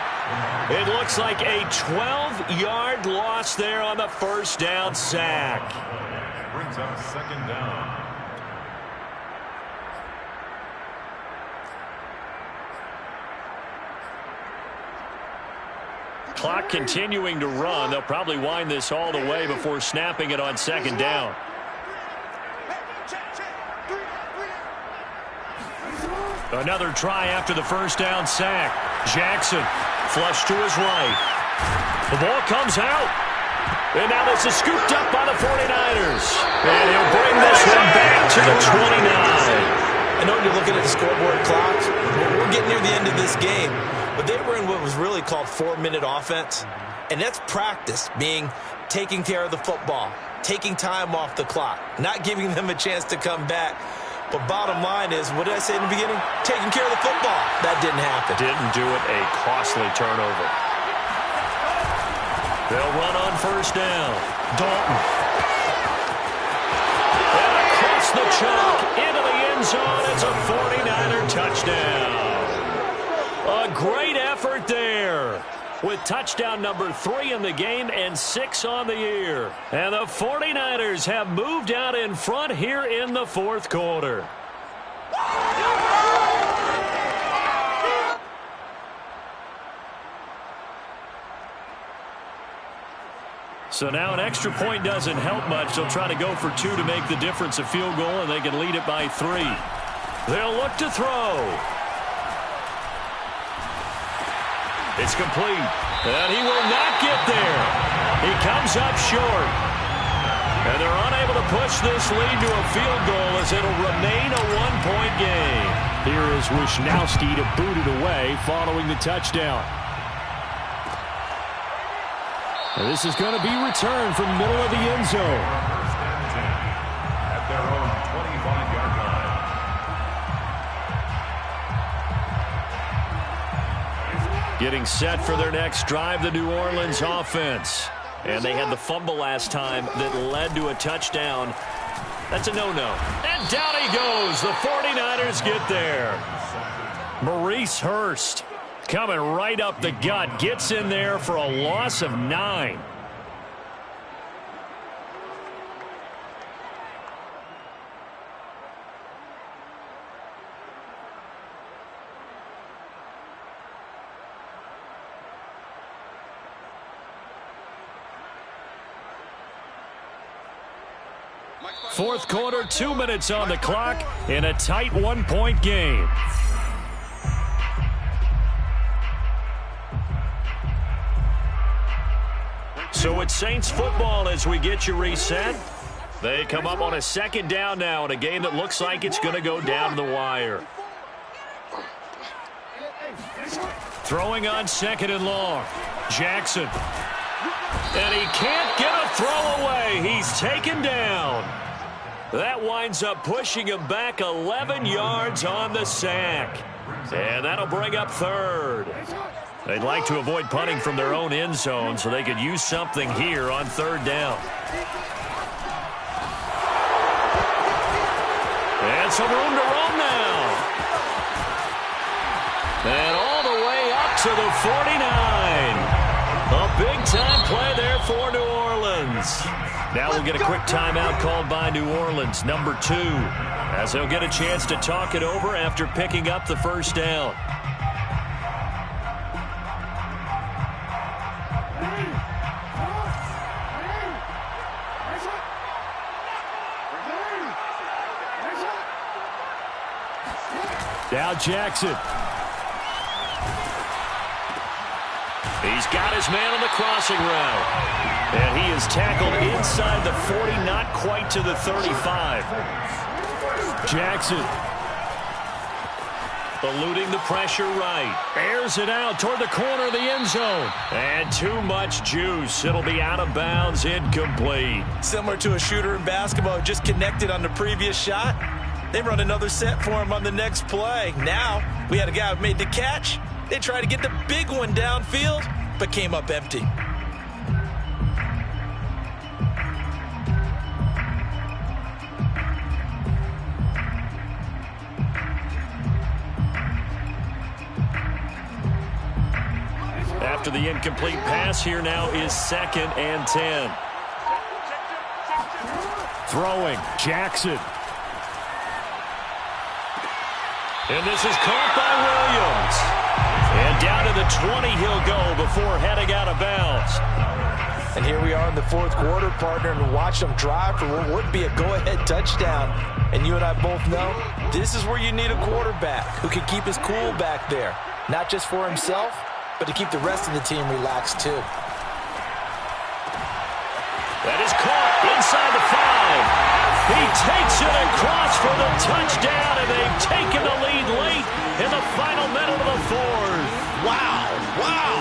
A: It looks like a 12-yard loss there on the 1st down sack.
B: Brings up 2nd down.
A: Clock continuing to run. They'll probably wind this all the way before snapping it on 2nd down. Another try after the 1st down sack. Jackson flush to his right. The ball comes out. And now this is scooped up by the 49ers. And he'll bring this one back to the 29.
C: I know you're looking at the scoreboard clock. We're getting near the end of this game. But they were in what was really called 4-minute offense. And that's practice, being taking care of the football, taking time off the clock, not giving them a chance to come back. But bottom line is, what did I say in the beginning? Taking care of the football. That didn't happen.
A: Didn't do it. A costly turnover. They'll run on 1st down. Dalton. And across the chalk into the end zone. It's a 49er touchdown. A great effort there, with touchdown number 3 in the game and 6 on the year. And the 49ers have moved out in front here in the 4th quarter. So now an extra point doesn't help much. They'll try to go for 2 to make the difference a field goal, and they can lead it by 3. They'll look to throw. It's complete, and he will not get there. He comes up short, and they're unable to push this lead to a field goal as it'll remain a 1-point game. Here is Wisnowski to boot it away following the touchdown. And this is going to be returned from the middle of the end zone.
B: 1st and 10 at their own 25-yard line.
A: Getting set for their next drive, the New Orleans offense. And they had the fumble last time that led to a touchdown. That's a no-no. And down he goes. The 49ers get there. Maurice Hurst coming right up the gut. Gets in there for a loss of 9. Fourth quarter, 2 minutes on the clock in a tight 1-point game. So it's Saints football as we get you reset. They come up on a 2nd down now in a game that looks like it's going to go down to the wire. Throwing on 2nd and long. Jackson. And he can't get a throw away. He's taken down. That winds up pushing him back 11 yards on the sack. And that'll bring up 3rd. They'd like to avoid punting from their own end zone so they could use something here on 3rd down. And some room to roam now. And all the way up to the 49. A big-time play there for New Orleans. Now we'll get a quick timeout called by New Orleans, number 2, as they'll get a chance to talk it over after picking up the first down. Now Jackson. He's got his man on the crossing route. And he is tackled inside the 40, not quite to the 35. Jackson. Eluding the pressure right. Airs it out toward the corner of the end zone. And too much juice. It'll be out of bounds, incomplete.
C: Similar to a shooter in basketball who just connected on the previous shot. They run another set for him on the next play. Now, we had a guy who made the catch. They tried to get the big one downfield, but came up empty.
A: After the incomplete pass, here now is 2nd and 10. Throwing, Jackson. And this is caught by Williams. And down to the 20 he'll go before heading out of bounds.
C: And here we are in the 4th quarter, partner, and watch them drive for what would be a go-ahead touchdown. And you and I both know this is where you need a quarterback who can keep his cool back there. Not just for himself, but to keep the rest of the team relaxed too.
A: That is caught inside the 5. He takes it across for the touchdown, and they've taken the lead late in the final minute of the 4th.
C: Wow, wow,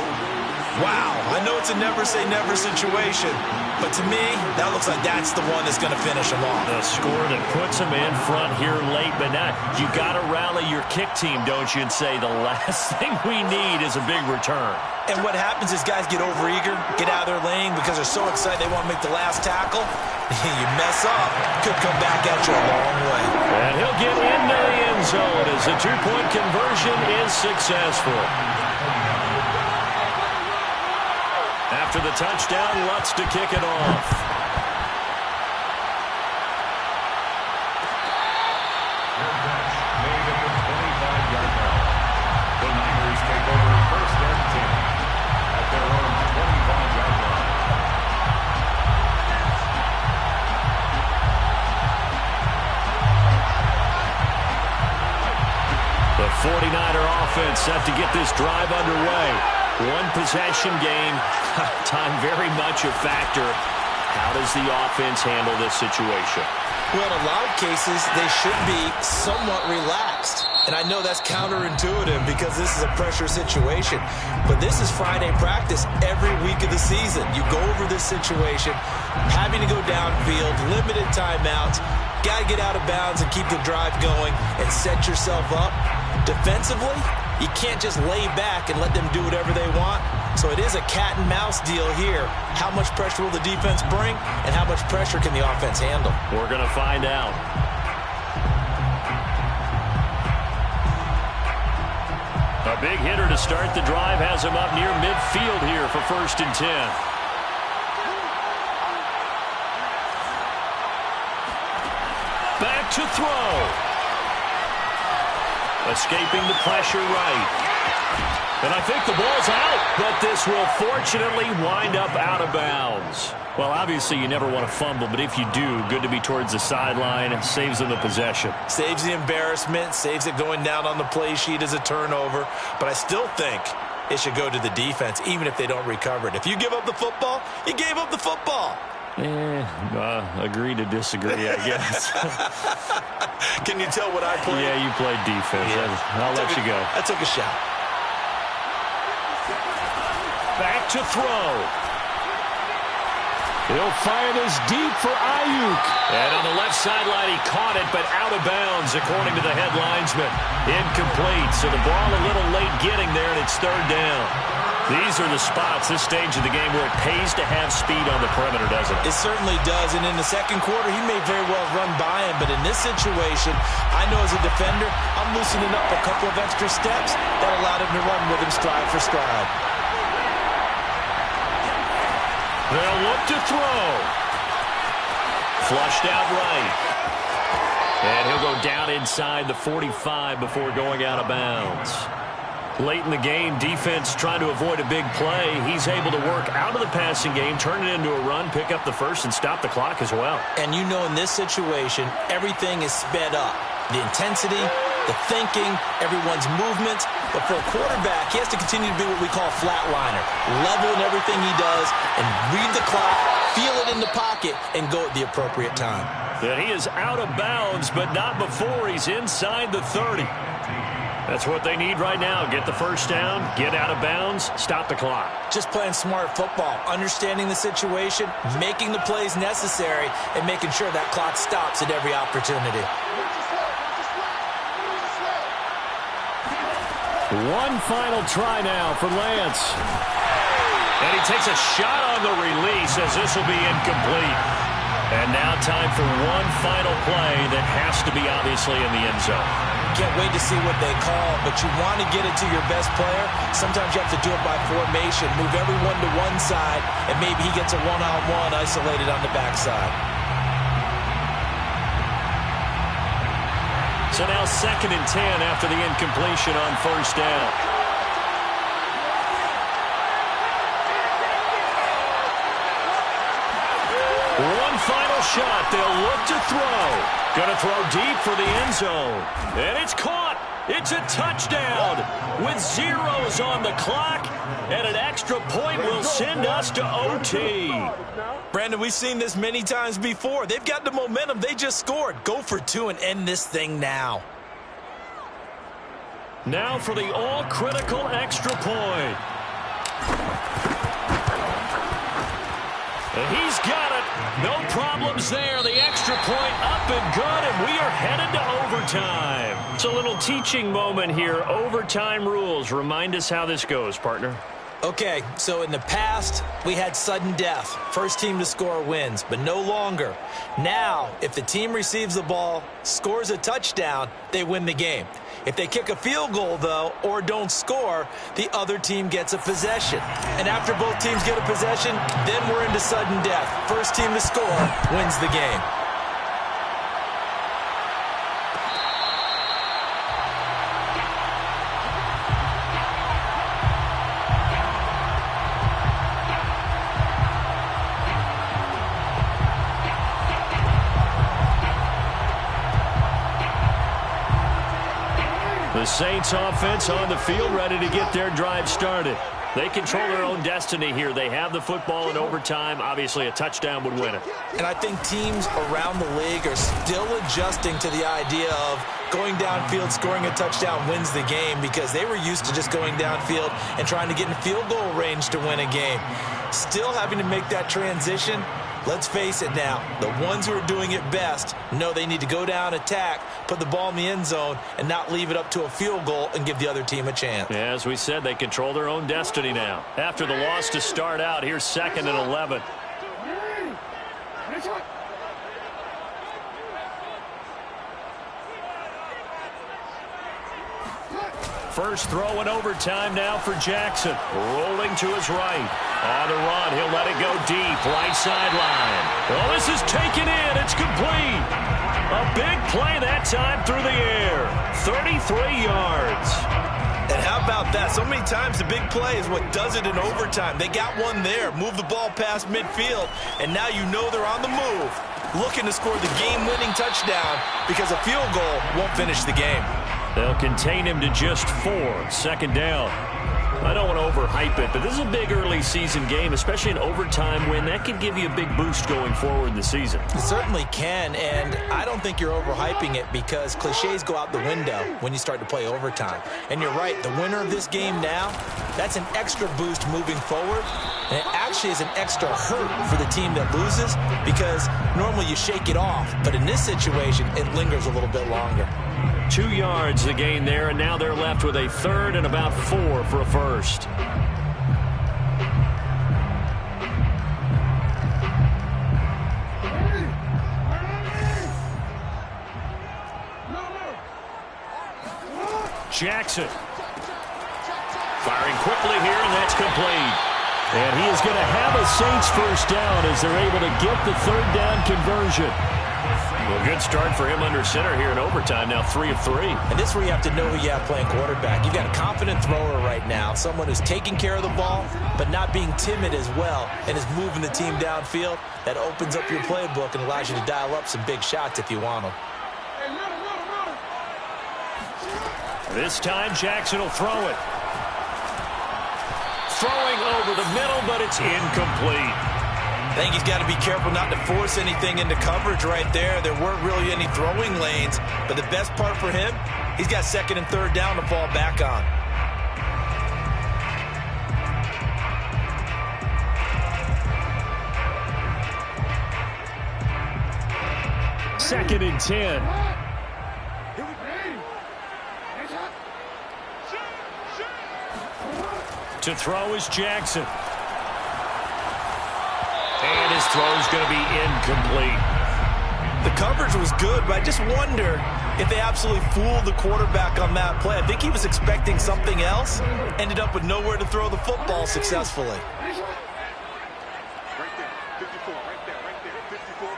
C: wow. I know it's a never-say-never situation, but to me, that looks like that's the one that's going to finish them off.
A: The score that puts them in front here late, but now you got to rally your kick team, don't you, and say the last thing we need is a big return.
C: And what happens is guys get overeager, get out of their lane because they're so excited they want to make the last tackle. You mess up, could come back at you a long way.
A: And he'll get into the end zone as the 2-point conversion is successful. After the touchdown, Lutz to kick it off. The 49er offense set to get this drive underway. One possession game, time very much a factor. How does the offense handle this situation?
C: Well, in a lot of cases, they should be somewhat relaxed. And I know that's counterintuitive because this is a pressure situation. But this is Friday practice every week of the season. You go over this situation, having to go downfield, limited timeouts, got to get out of bounds and keep the drive going and set yourself up. Defensively, you can't just lay back and let them do whatever they want. So it is a cat and mouse deal here. How much pressure will the defense bring, and how much pressure can the offense handle?
A: We're going to find out. A big hitter to start the drive has him up near midfield here for 1st and 10. Back to throw. Escaping the pressure right. And I think the ball's out, but this will fortunately wind up out of bounds. Well, obviously you never want to fumble, but if you do, good to be towards the sideline. It saves them the possession.
C: Saves the embarrassment, saves it going down on the play sheet as a turnover. But I still think it should go to the defense, even if they don't recover it. If you give up the football, you gave up the football.
A: Agree to disagree, I guess.
C: Can you tell what I played?
A: Yeah, you played defense. Yeah. I'll let you go.
C: I took a shot.
A: Back to throw. He'll fire this deep for Ayuk. And on the left sideline, he caught it, but out of bounds, according to the head linesman. Incomplete, so the ball a little late getting there, and it's 3rd down. These are the spots, this stage of the game, where it pays to have speed on the perimeter, doesn't it?
C: It certainly does, and in the 2nd quarter, he may very well run by him, but in this situation, I know as a defender, I'm loosening up a couple of extra steps that allowed him to run with him stride for stride.
A: They'll look to throw. Flushed out right. And he'll go down inside the 45 before going out of bounds. Late in the game, defense trying to avoid a big play. He's able to work out of the passing game, turn it into a run, pick up the first, and stop the clock as well.
C: And you know in this situation, everything is sped up. The intensity, the thinking, everyone's movements. But for a quarterback, he has to continue to be what we call a flatliner. Level in everything he does and read the clock, feel it in the pocket, and go at the appropriate time.
A: And he is out of bounds, but not before he's inside the 30. That's what they need right now. Get the first down, get out of bounds, stop the clock.
C: Just playing smart football, understanding the situation, making the plays necessary, and making sure that clock stops at every opportunity.
A: One final try now for Lance. And he takes a shot on the release as this will be incomplete. And now time for one final play that has to be obviously in the end zone.
C: Can't wait to see what they call, but you want to get it to your best player. Sometimes you have to do it by formation, move everyone to one side, and maybe he gets a one-on-one isolated on the backside.
A: So now 2nd and 10 after the incompletion on first down. One final shot. They'll look to throw. Going to throw deep for the end zone. And it's caught. It's a touchdown with zeros on the clock. And an extra point will send us to OT.
C: Brandon, we've seen this many times before. They've got the momentum. They just scored. Go for 2 and end this thing now.
A: Now for the all-critical extra point. And he's got it. No problems there. The extra point up and good, and we are headed to overtime. It's a little teaching moment here. Overtime rules. Remind us how this goes, partner.
C: Okay, so in the past, we had sudden death. First team to score wins, but no longer. Now, if the team receives the ball, scores a touchdown, they win the game. If they kick a field goal, though, or don't score, the other team gets a possession. And after both teams get a possession, then we're into sudden death. First team to score wins the game.
A: The Saints offense on the field, ready to get their drive started. They control their own destiny here. They have the football in overtime. Obviously, a touchdown would win it.
C: And I think teams around the league are still adjusting to the idea of going downfield, scoring a touchdown wins the game, because they were used to just going downfield and trying to get in field goal range to win a game. Still having to make that transition. Let's face it now, the ones who are doing it best know they need to go down, attack, put the ball in the end zone, and not leave it up to a field goal and give the other team a chance.
A: Yeah, as we said, they control their own destiny now. After the loss to start out, here's 2nd and 11. First throw in overtime now for Jackson. Rolling to his right. On the run, he'll let it go deep. Right sideline. Well, this is taken in. It's complete. A big play that time through the air. 33 yards.
C: And how about that? So many times the big play is what does it in overtime. They got one there. Move the ball past midfield. And now you know they're on the move. Looking to score the game-winning touchdown because a field goal won't finish the game.
A: They'll contain him to just 4. 2nd down. I don't want to overhype it, but this is a big early season game, especially an overtime win. That could give you a big boost going forward in the season.
C: It certainly can, and I don't think you're overhyping it because cliches go out the window when you start to play overtime. And you're right, the winner of this game now, that's an extra boost moving forward, and it actually is an extra hurt for the team that loses because normally you shake it off, but in this situation, it lingers a little bit longer.
A: 2 yards the gain there, and now they're left with a 3rd and about 4 for a first. Jackson firing quickly here, and that's complete. And he is going to have a Saints first down as they're able to get the third down conversion. Well, good start for him under center here in overtime. Now 3 of 3.
C: And this is where you have to know who you have playing quarterback. You've got a confident thrower right now, someone who's taking care of the ball, but not being timid as well, and is moving the team downfield. That opens up your playbook and allows you to dial up some big shots if you want them.
A: This time, Jackson will throw it. Throwing over the middle, but it's incomplete.
C: I think he's got to be careful not to force anything into coverage right there. There weren't really any throwing lanes, but the best part for him, he's got second and third down to fall back on.
A: Second and 10. To throw is Jackson. And his throw is going to be incomplete.
C: The coverage was good, but I just wonder if they absolutely fooled the quarterback on that play. I think he was expecting something else, ended up with nowhere to throw the football successfully.
D: Right there, 54, right there, 54.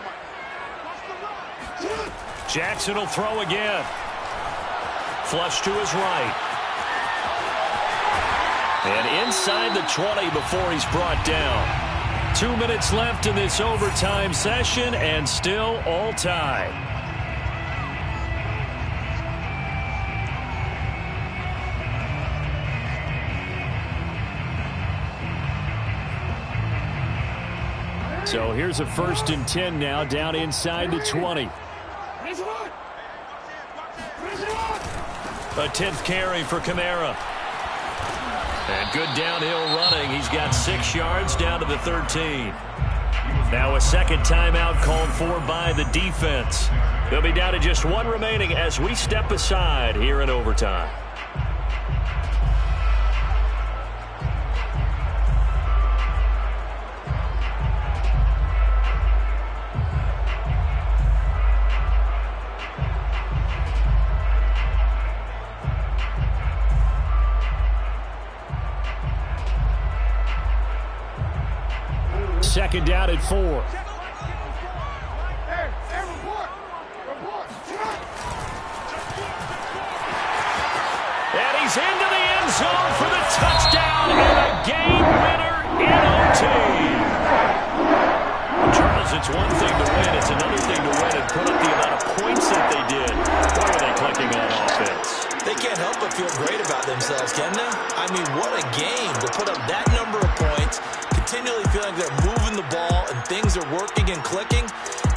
A: Jackson will throw again. Flush to his right. And inside the 20 before he's brought down. 2 minutes left in this overtime session, and still all tied. So here's a 1st and 10 now, down inside the 20. A 10th carry for Kamara. And good downhill running. He's got 6 yards down to the 13. Now a second timeout called for by the defense. They'll be down to just 1 remaining as we step aside here in overtime. Second down at 4.
D: Report.
A: And he's into the end zone for the touchdown and a game winner in OT. Charles, it's one thing to win. It's another thing to win and put up the amount of points that they did. Boy, are they clicking on offense.
C: They can't help but feel great about themselves, can they? I mean, what a game to put up that number of points, continually feeling like they're moving the ball and things are working and clicking.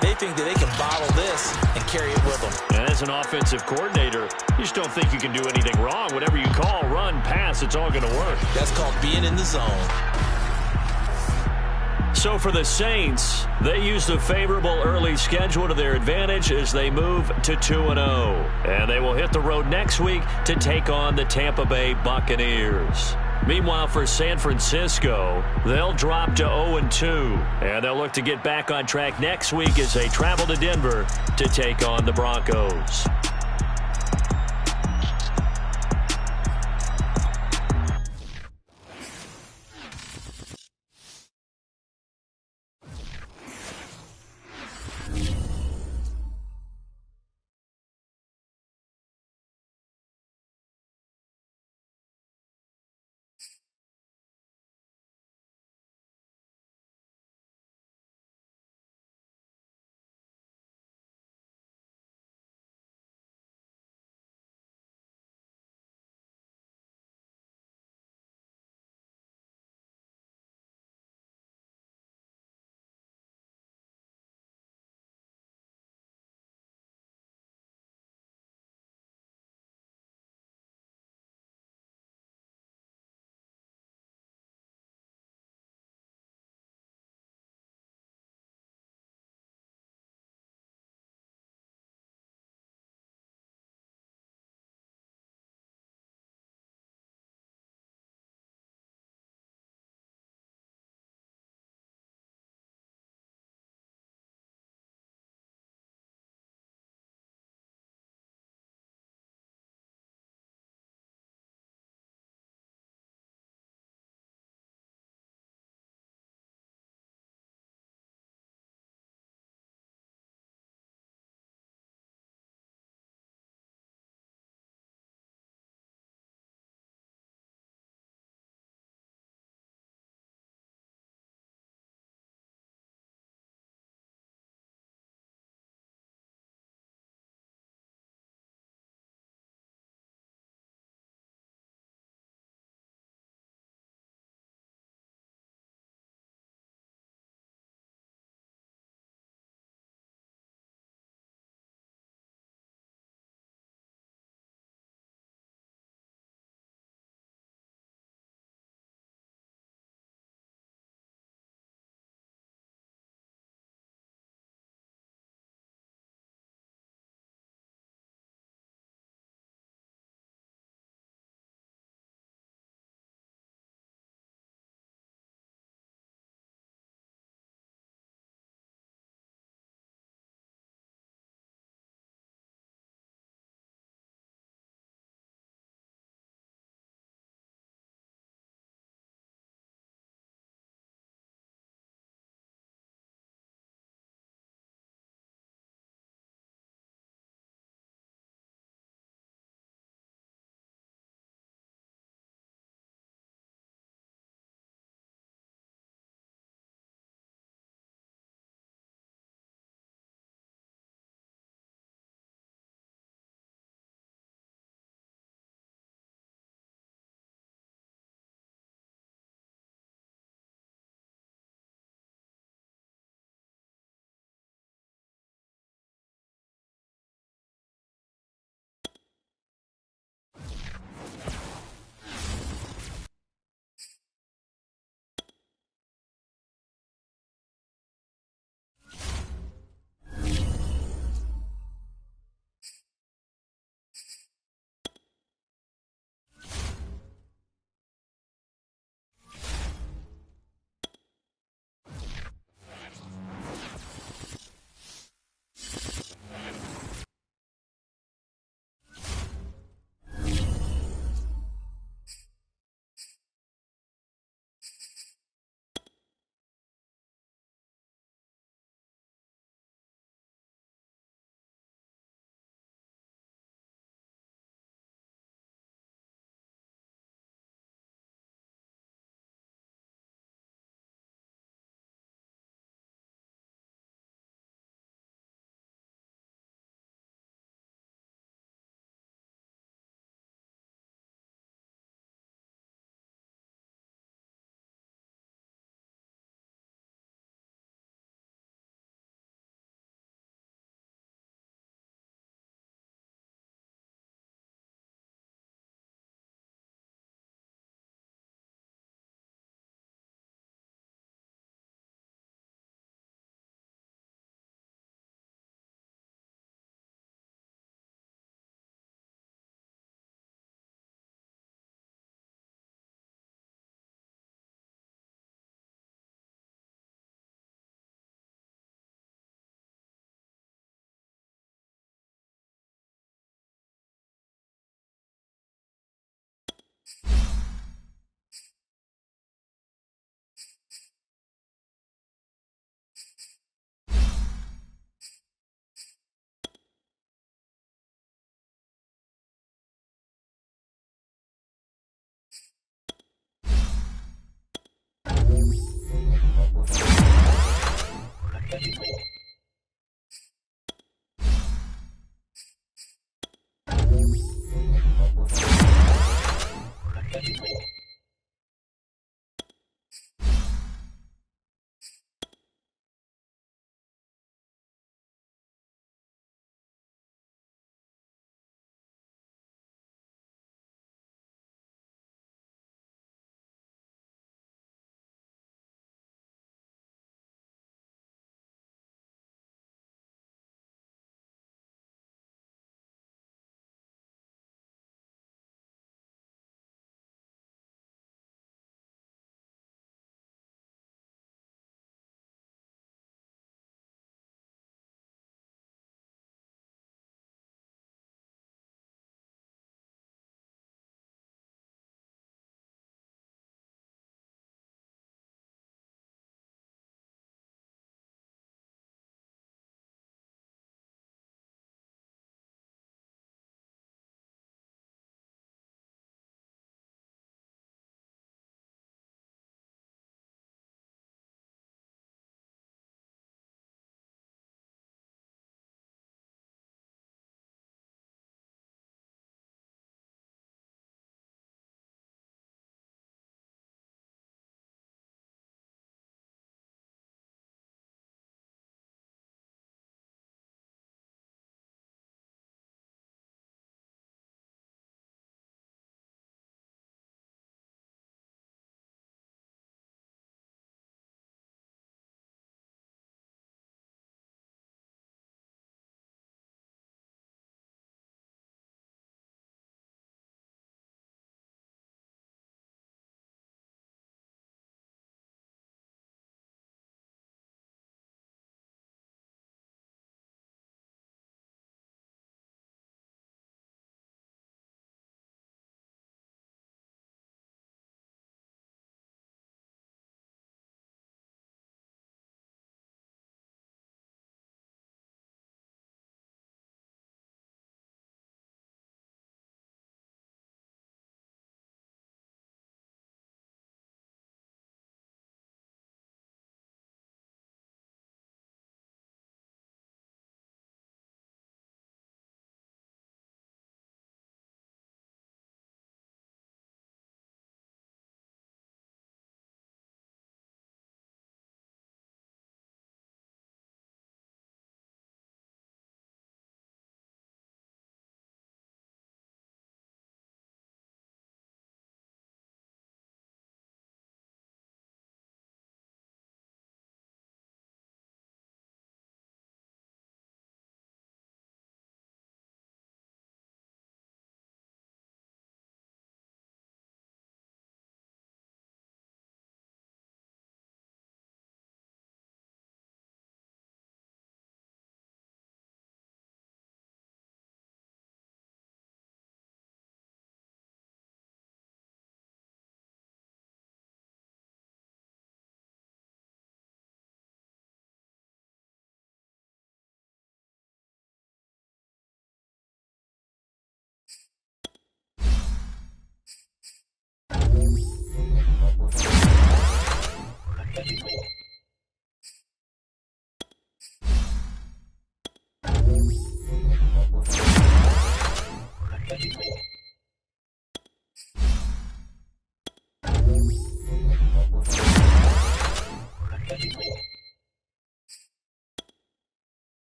C: They think that they can bottle this and carry it with them.
A: And as an offensive coordinator, you just don't think you can do anything wrong. Whatever you call, run, pass, it's all going to work.
C: That's called being in the zone.
A: So for the Saints, they used a favorable early schedule to their advantage as they move to 2-0. And they will hit the road next week to take on the Tampa Bay Buccaneers. Meanwhile, for San Francisco, they'll drop to 0-2. And they'll look to get back on track next week as they travel to Denver to take on the Broncos.